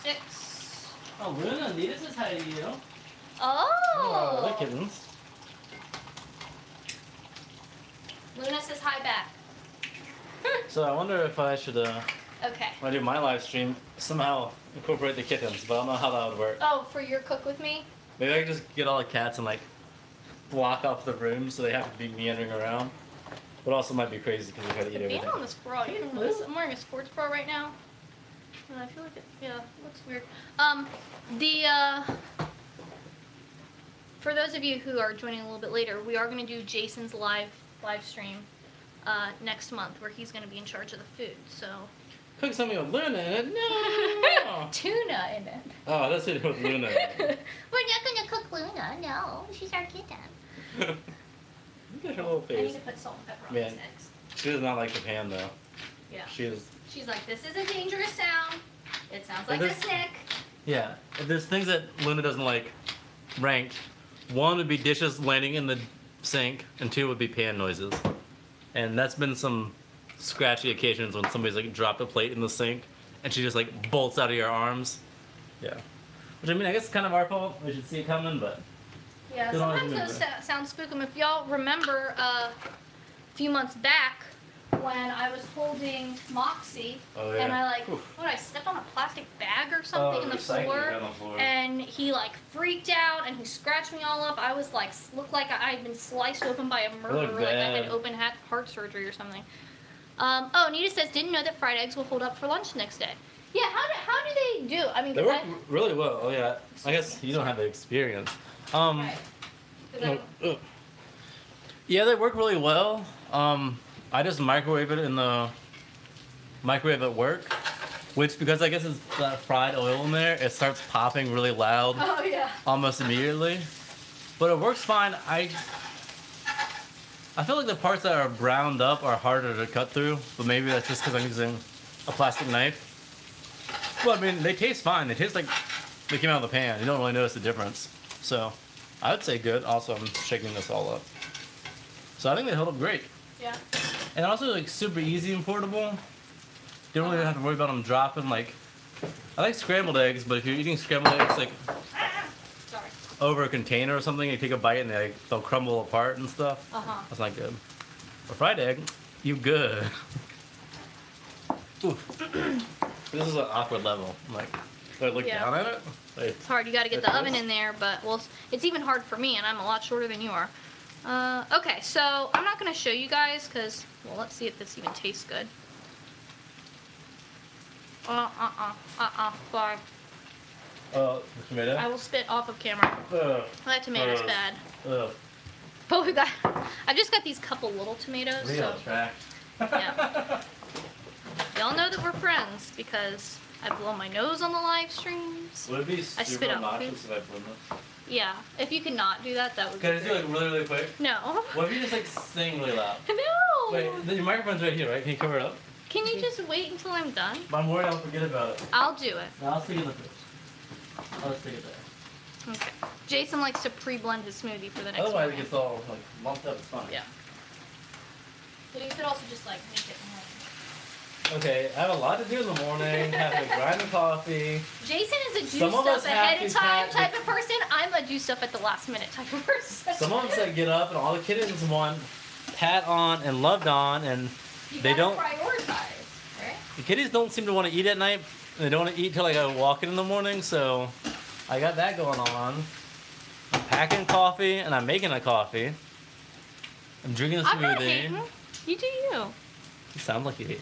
6. Oh, Luna, Nita says hi to you. Oh! The kittens. Luna says hi back. So I wonder if I should Okay. When I do my live stream, somehow incorporate the kittens, but I don't know how that would work. Oh, for your cook with me? Maybe I could just get all the cats and like block off the room so they have to be meandering around. But also might be crazy because we try to eat everything. Being on this bra, you know this? I'm wearing a sports bra right now. And I feel like it looks weird. For those of you who are joining a little bit later, we are going to do Jason's live stream next month where he's going to be in charge of the food. So cook something with Luna in it? No! Tuna in it. Oh, that's it with Luna in it. We're not going to cook Luna, no. She's our kitten. Look at her little face. I need to put salt and pepper on these eggs. She does not like the pan though. Yeah. She's like, this is a dangerous sound. It sounds like a snake. Yeah. If there's things that Luna doesn't like ranked, one would be dishes landing in the sink, and two would be pan noises. And that's been some scratchy occasions when somebody's like dropped a plate in the sink and she just like bolts out of your arms. Yeah. Which I mean, I guess it's kind of our fault. We should see it coming, but. Yeah, sometimes those sounds spook them. If y'all remember a few months back when I was holding Moxie and I I stepped on a plastic bag or something in the floor, and he like freaked out and he scratched me all up. I was like, looked like I had been sliced open by a murderer, like I had open heart surgery or something. Oh, Nita says, didn't know that fried eggs will hold up for lunch the next day. Yeah, how do they do? I mean, they work really well. Oh yeah, I guess you don't have the experience. Yeah, they work really well. I just microwave it in the microwave at work, which because I guess it's that fried oil in there, it starts popping really loud. Oh yeah. Almost immediately, but it works fine. I feel like the parts that are browned up are harder to cut through, but maybe that's just because I'm using a plastic knife. Well, I mean, they taste fine. They taste like they came out of the pan. You don't really notice the difference. So, I would say good. Also, I'm shaking this all up. So I think they hold up great. Yeah. And also, like, super easy and portable. You don't really have to worry about them dropping. Like, I like scrambled eggs, but if you're eating scrambled eggs, like, over a container or something, you take a bite and they'll crumble apart and stuff. That's not good. A fried egg, you good. This is an awkward level. Like, do I look down at it? Like, it's hard. You got to get the oven in there, but it's even hard for me, and I'm a lot shorter than you are. Okay, so I'm not going to show you guys because, well, let's see if this even tastes good. Sorry. the tomato? I will spit off of camera. That tomato's bad. But we got, I just got these couple little tomatoes. Real so track. yeah. Y'all know that we're friends because I blow my nose on the live streams. Would it be I spit super out obnoxious if I blend this? Yeah. If you could not do that, that would be Can I do great. like really, really quick? No. What if you just like sing really loud? No. Wait, your microphone's right here, right? Can you cover it up? Can you just wait until I'm done? But I'm worried I'll forget about it. I'll do it. No, I'll stick it in the fridge. I'll just stick it there. Okay. Jason likes to pre-blend his smoothie for the next Otherwise one. it gets all like lumped up. It's fine. Yeah. But you could also just like make it more. Okay, I have a lot to do in the morning. Having a grind of coffee. Jason is a do Some of stuff us ahead have of to time have- type of person. I'm a do stuff at the last minute type of person. Some of us like get up and all the kittens want pat on and loved on, and You they gotta don't. prioritize, right? The kitties don't seem to want to eat at night. They don't want to eat till like I walk in the morning, so I got that going on. I'm packing coffee and I'm making a coffee. I'm drinking a smoothie. I'm not hating. You do you. You sound like you hate.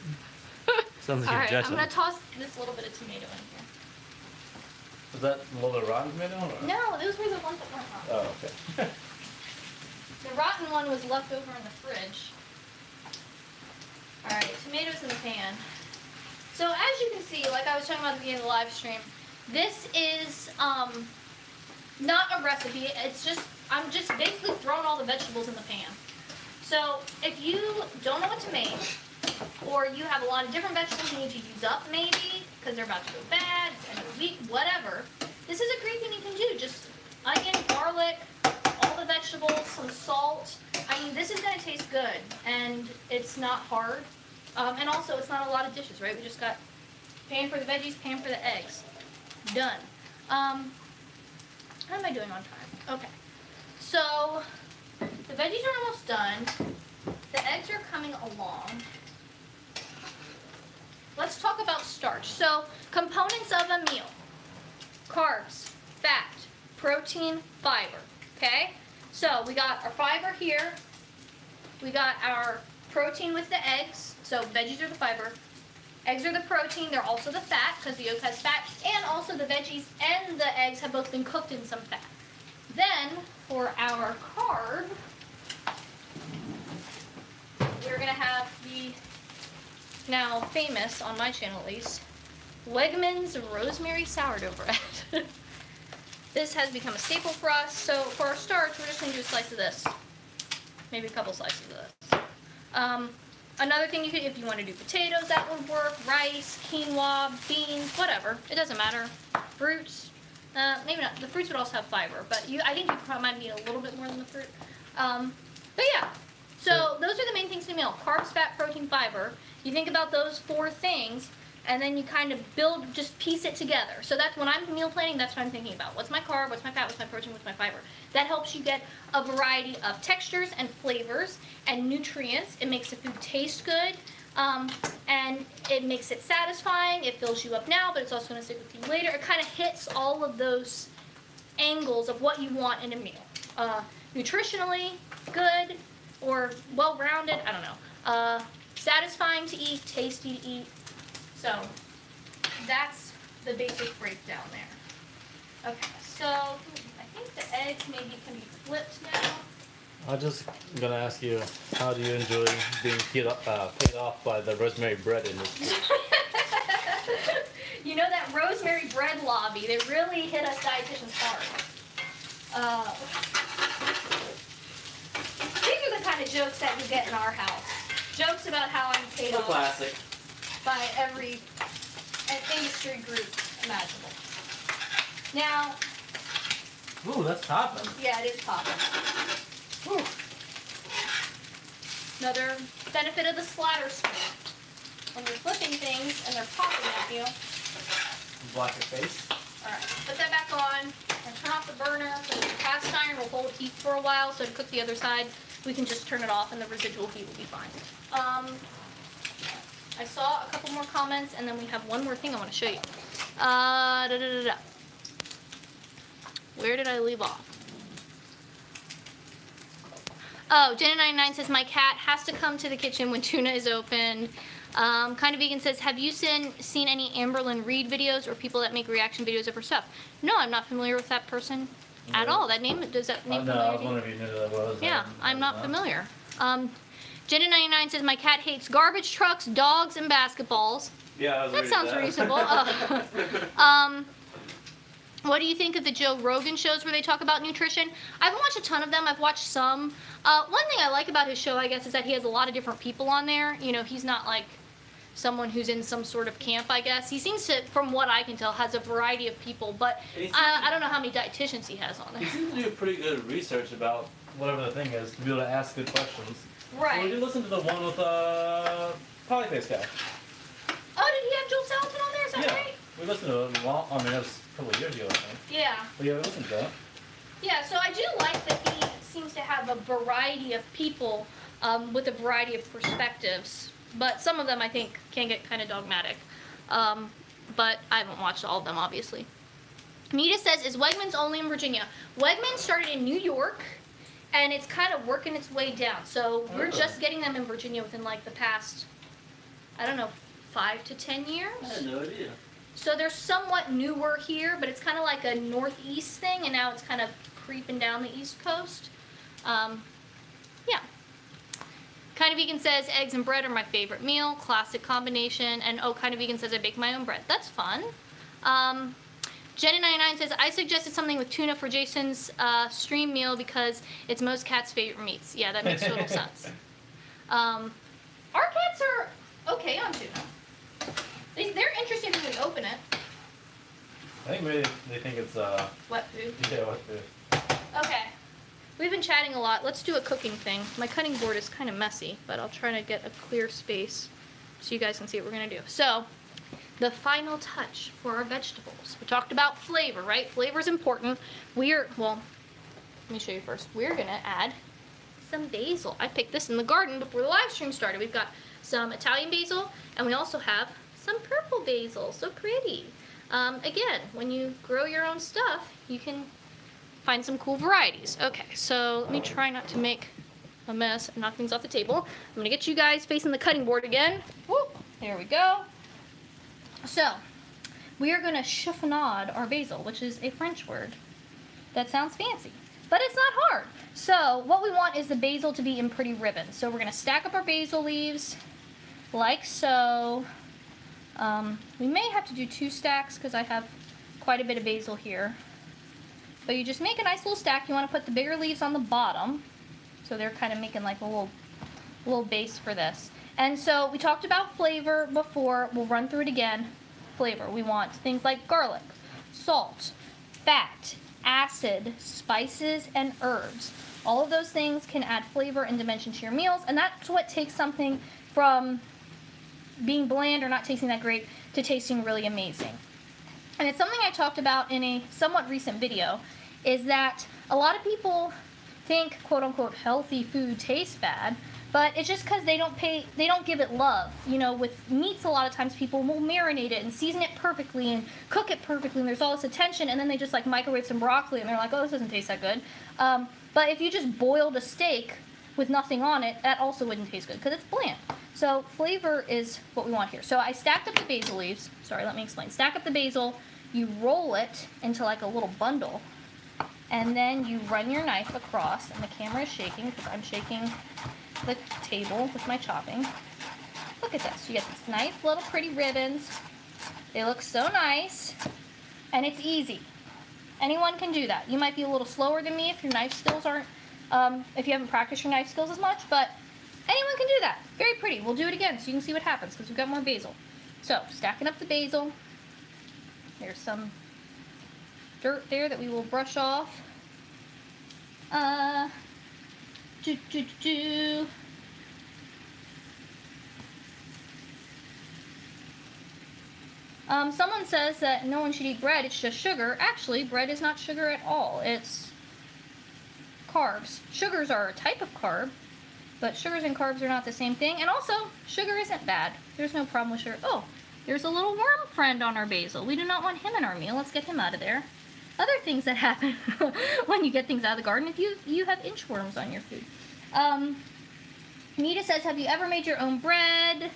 Sounds like All you're right, judging. I'm gonna toss this little bit of tomato in here. Is that a little bit of rotten tomato? Or? No, those were the ones that weren't rotten. Oh, okay. The rotten one was left over in the fridge. Alright, tomatoes in the pan. So as you can see, like I was talking about at the beginning of the live stream, this is not a recipe. It's just, I'm just basically throwing all the vegetables in the pan. So if you don't know what to make, or you have a lot of different vegetables you need to use up maybe, because they're about to go bad, it's end of the week, whatever, this is a great thing you can do. Just onion, garlic, all the vegetables, some salt. I mean, this is going to taste good, and it's not hard. And also, it's not a lot of dishes, right? We just got pan for the veggies, pan for the eggs. Done. How am I doing on time? Okay. So, the veggies are almost done. The eggs are coming along. Let's talk about starch. So, components of a meal. Carbs, fat, protein, fiber, okay? So, we got our fiber here. We got our protein with the eggs. So, veggies are the fiber. Eggs are the protein. They're also the fat because the yolk has fat. And also the veggies and the eggs have both been cooked in some fat. Then, for our carb, we're going to have the now famous, on my channel at least, Wegmans rosemary sourdough bread. This has become a staple for us. So for our starch, we're just going to do a slice of this. Maybe a couple slices of this. Another thing you could, if you want to do potatoes, that would work. Rice, quinoa, beans, whatever. It doesn't matter. Fruits. Maybe not. The fruits would also have fiber, but I think you probably might need a little bit more than the fruit. But yeah. So those are the main things in a meal. Carbs, fat, protein, fiber. You think about those 4 things, and then you kind of build, just piece it together. So that's when I'm meal planning, that's what I'm thinking about. What's my carb, what's my fat, what's my protein, what's my fiber? That helps you get a variety of textures and flavors and nutrients. It makes the food taste good, and it makes it satisfying. It fills you up now, but it's also going to stick with you later. It kind of hits all of those angles of what you want in a meal. Nutritionally, good, or well-rounded, I don't know. Satisfying to eat, tasty to eat. So that's the basic breakdown there. Okay, so I think the eggs maybe can be flipped now. I'm just gonna ask you, how do you enjoy being paid off by the rosemary bread industry? You know, that rosemary bread lobby, they really hit us dietitians hard. These are the kind of jokes that you get in our house. Jokes about how I'm paid off Classic. by every industry group imaginable. Now, Ooh, that's topping. yeah, it is popping. Whew. Another benefit of the splatter screen. When you're flipping things and they're popping at you. Block your face. Alright, put that back on and turn off the burner because the cast iron will hold heat for a while, so to cook the other side, we can just turn it off and the residual heat will be fine. I saw a couple more comments, and then we have one more thing I want to show you. Where did I leave off? Oh, Jenna99 says, my cat has to come to the kitchen when tuna is opened. Kind of Vegan says, have you seen any Amberlynn Reed videos or people that make reaction videos of her stuff? No, I'm not familiar with that person at all. That name, does that name No, familiar I was to you? wondering if you knew who that was. Yeah, I'm not familiar. Jenna99 says, my cat hates garbage trucks, dogs, and basketballs. Yeah, That sounds reasonable. What do you think of the Joe Rogan shows where they talk about nutrition? I haven't watched a ton of them. I've watched some. One thing I like about his show, I guess, is that he has a lot of different people on there. You know, he's not like someone who's in some sort of camp, I guess. He seems to, from what I can tell, has a variety of people, but I don't know how many dietitians he has on there. He seems to do pretty good research about whatever the thing is to be able to ask good questions. Right. Well, we did listen to the one with Polyface guy. Oh, did he have Joel Salatin on there? Is that right? We listened to it. Well, I mean, that was a couple of years ago, I think. Yeah. But yeah, we listened to that. Yeah, so I do like that he seems to have a variety of people with a variety of perspectives. But some of them, I think, can get kind of dogmatic. But I haven't watched all of them, obviously. Nita says, is Wegmans only in Virginia? Wegmans started in New York, and it's kind of working its way down. So we're just getting them in Virginia within, like, the past, I don't know, 5 to 10 years? I had no idea. So they're somewhat newer here, but it's kind of like a northeast thing, and now it's kind of creeping down the east coast. Yeah. Kind of Vegan says, eggs and bread are my favorite meal. Classic combination. And oh, Kind of Vegan says, I bake my own bread. That's fun. Jenna99 says, I suggested something with tuna for Jason's stream meal because it's most cats' favorite meats. Yeah, that makes total sense. Our cats are okay on tuna. They're interested when we open it. I think maybe they think it's Wet food. Yeah, wet food. Okay. We've been chatting a lot. Let's do a cooking thing. My cutting board is kind of messy, but I'll try to get a clear space so you guys can see what we're going to do. So, the final touch for our vegetables. We talked about flavor, right? Flavor is important. Well, let me show you first. We're going to add some basil. I picked this in the garden before the live stream started. We've got some Italian basil, and we also have some purple basil, so pretty. Again, when you grow your own stuff, you can find some cool varieties. Okay, so let me try not to make a mess and knock things off the table. I'm gonna get you guys facing the cutting board again. Whoop, there we go. So, we are gonna chiffonade our basil, which is a French word that sounds fancy, but it's not hard. So, what we want is the basil to be in pretty ribbons. So we're gonna stack up our basil leaves like so. We may have to do 2 stacks because I have quite a bit of basil here. But you just make a nice little stack. You want to put the bigger leaves on the bottom, so they're kind of making like a little base for this. And so we talked about flavor before. We'll run through it again. Flavor. We want things like garlic, salt, fat, acid, spices, and herbs. All of those things can add flavor and dimension to your meals, and that's what takes something from being bland or not tasting that great to tasting really amazing. And it's something I talked about in a somewhat recent video, is that a lot of people think quote-unquote healthy food tastes bad, but it's just because they don't give it love. You know, with meats a lot of times people will marinate it and season it perfectly and cook it perfectly, and there's all this attention, and then they just like microwave some broccoli and they're like, oh, this doesn't taste that good. But if you just boiled a steak with nothing on it, that also wouldn't taste good because it's bland. So flavor is what we want here. So I stacked up the basil leaves. Sorry, let me explain. Stack up the basil, you roll it into like a little bundle, and then you run your knife across, and the camera is shaking because I'm shaking the table with my chopping. Look at this. You get these nice little pretty ribbons. They look so nice, and it's easy. Anyone can do that. You might be a little slower than me if your knife skills aren't, if you haven't practiced your knife skills as much, but anyone can do that. Very pretty. We'll do it again so you can see what happens because we've got more basil. So, stacking up the basil. There's some dirt there that we will brush off. Someone says that no one should eat bread, it's just sugar. Actually, bread is not sugar at all. It's carbs. Sugars are a type of carb, but sugars and carbs are not the same thing. And also, sugar isn't bad. There's no problem with sugar. Oh, there's a little worm friend on our basil. We do not want him in our meal. Let's get him out of there. Other things that happen when you get things out of the garden, if you have inchworms on your food. Nita says, have you ever made your own bread?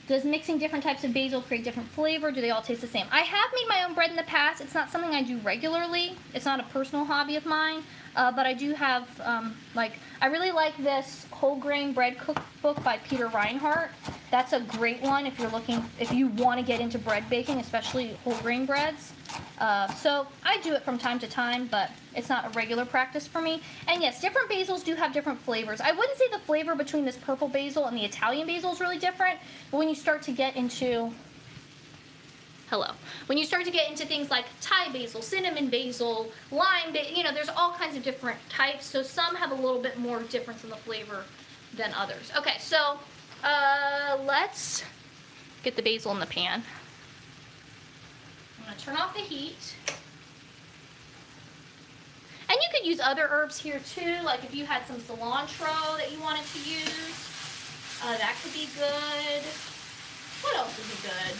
Does mixing different types of basil create different flavor? Do they all taste the same? I have made my own bread in the past. It's not something I do regularly. It's not a personal hobby of mine. But I do have, I really like this whole grain bread cookbook by Peter Reinhardt. That's a great one if you want to get into bread baking, especially whole grain breads. So I do it from time to time, but it's not a regular practice for me. And yes, different basils do have different flavors. I wouldn't say the flavor between this purple basil and the Italian basil is really different, but when you start to get into when you start to get into things like Thai basil, cinnamon basil, lime basil, you know, there's all kinds of different types, so some have a little bit more difference in the flavor than others. Okay, so let's get the basil in the pan. I'm going to turn off the heat. And you could use other herbs here too, like if you had some cilantro that you wanted to use, that could be good. What else would be good?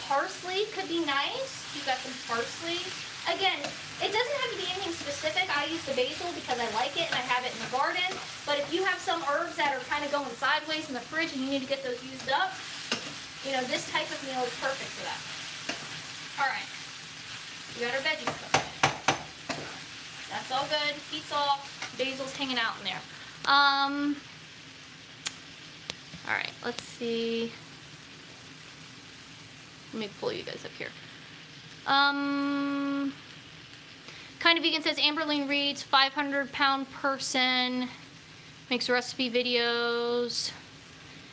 Parsley could be nice. You've got some parsley. Again, it doesn't have to be anything specific. I use the basil because I like it and I have it in the garden. But if you have some herbs that are kind of going sideways in the fridge and you need to get those used up, you know, this type of meal is perfect for that. All right. We got our veggie skillet. That's all good. Heat's off. Basil's hanging out in there. All right. Let's see. Let me pull you guys up here. Kind of Vegan says Amberlene reads 500-pound person, makes recipe videos.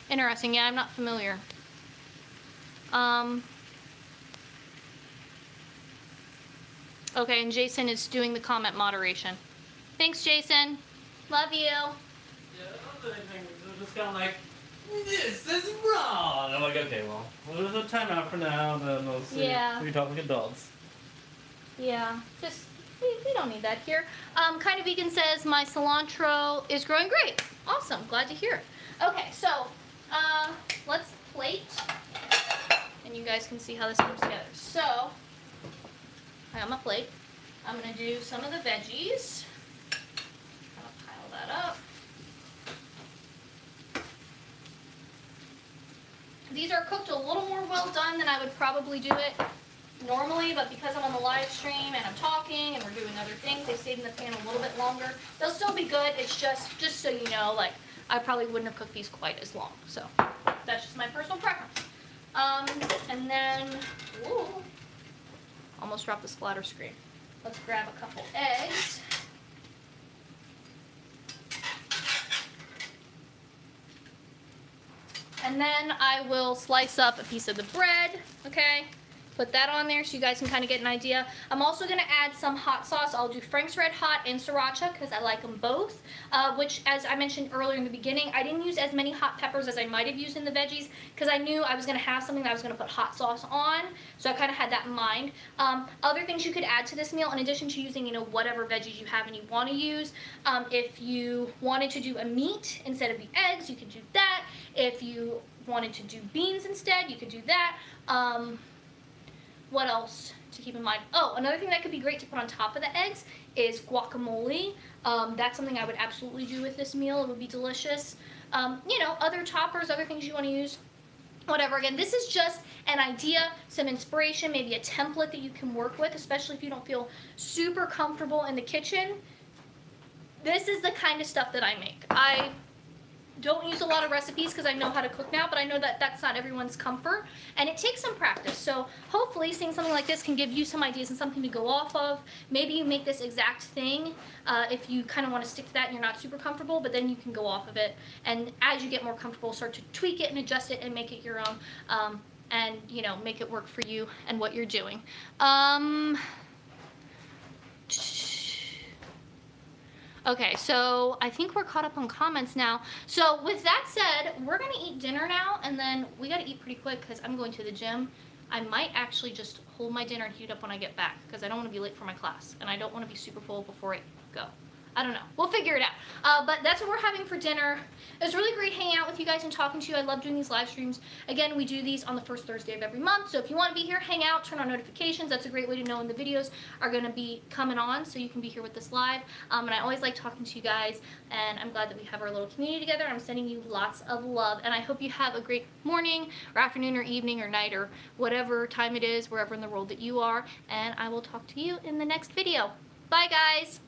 Interesting. Yeah, I'm not familiar. Okay, and Jason is doing the comment moderation. Thanks, Jason. Love you. Yeah, other things are just kind of like, this is wrong. I'm like, okay, well, there's a timeout for now, then we'll see. Yeah. We talk like adults. Yeah, just, we don't need that here. Kind of Vegan says, my cilantro is growing great. Awesome, glad to hear it. Okay, so, let's plate, and you guys can see how this comes together. So, I got my plate. I'm gonna do some of the veggies. I'll pile that up. These are cooked a little more well done than I would probably do it normally, but because I'm on the live stream and I'm talking and we're doing other things, they stayed in the pan a little bit longer. They'll still be good. It's just so you know, like, I probably wouldn't have cooked these quite as long. So that's just my personal preference. And then, ooh, almost dropped the splatter screen. Let's grab a couple eggs. And then I will slice up a piece of the bread, okay? Put that on there so you guys can kind of get an idea. I'm also going to add some hot sauce. I'll do Frank's Red Hot and Sriracha because I like them both, which, as I mentioned earlier in the beginning, I didn't use as many hot peppers as I might have used in the veggies because I knew I was going to have something that I was going to put hot sauce on, so I kind of had that in mind. Other things you could add to this meal, in addition to using, you know, whatever veggies you have and you want to use, if you wanted to do a meat instead of the eggs, you could do that. If you wanted to do beans instead, you could do that. What else to keep in mind? Oh, another thing that could be great to put on top of the eggs is guacamole. That's something I would absolutely do with this meal. It would be delicious. You know, other toppers, other things you want to use, whatever. Again, this is just an idea, some inspiration, maybe a template that you can work with, especially if you don't feel super comfortable in the kitchen. This is the kind of stuff that I make. I don't use a lot of recipes because I know how to cook now, but I know that that's not everyone's comfort, and it takes some practice. So hopefully seeing something like this can give you some ideas and something to go off of. Maybe you make this exact thing if you kind of want to stick to that and you're not super comfortable, but then you can go off of it, and as you get more comfortable, start to tweak it and adjust it and make it your own, and, you know, make it work for you and what you're doing. Okay, so I think we're caught up on comments now. So with that said, we're gonna eat dinner now, and then we gotta eat pretty quick because I'm going to the gym. I might actually just hold my dinner and heat it up when I get back because I don't want to be late for my class, and I don't want to be super full before I go. I don't know. We'll figure it out. But that's what we're having for dinner. It was really great hanging out with you guys and talking to you. I love doing these live streams. Again, we do these on the first Thursday of every month. So if you want to be here, hang out, turn on notifications. That's a great way to know when the videos are going to be coming on, so you can be here with us live. And I always like talking to you guys, and I'm glad that we have our little community together. I'm sending you lots of love, and I hope you have a great morning or afternoon or evening or night or whatever time it is, wherever in the world that you are. And I will talk to you in the next video. Bye, guys.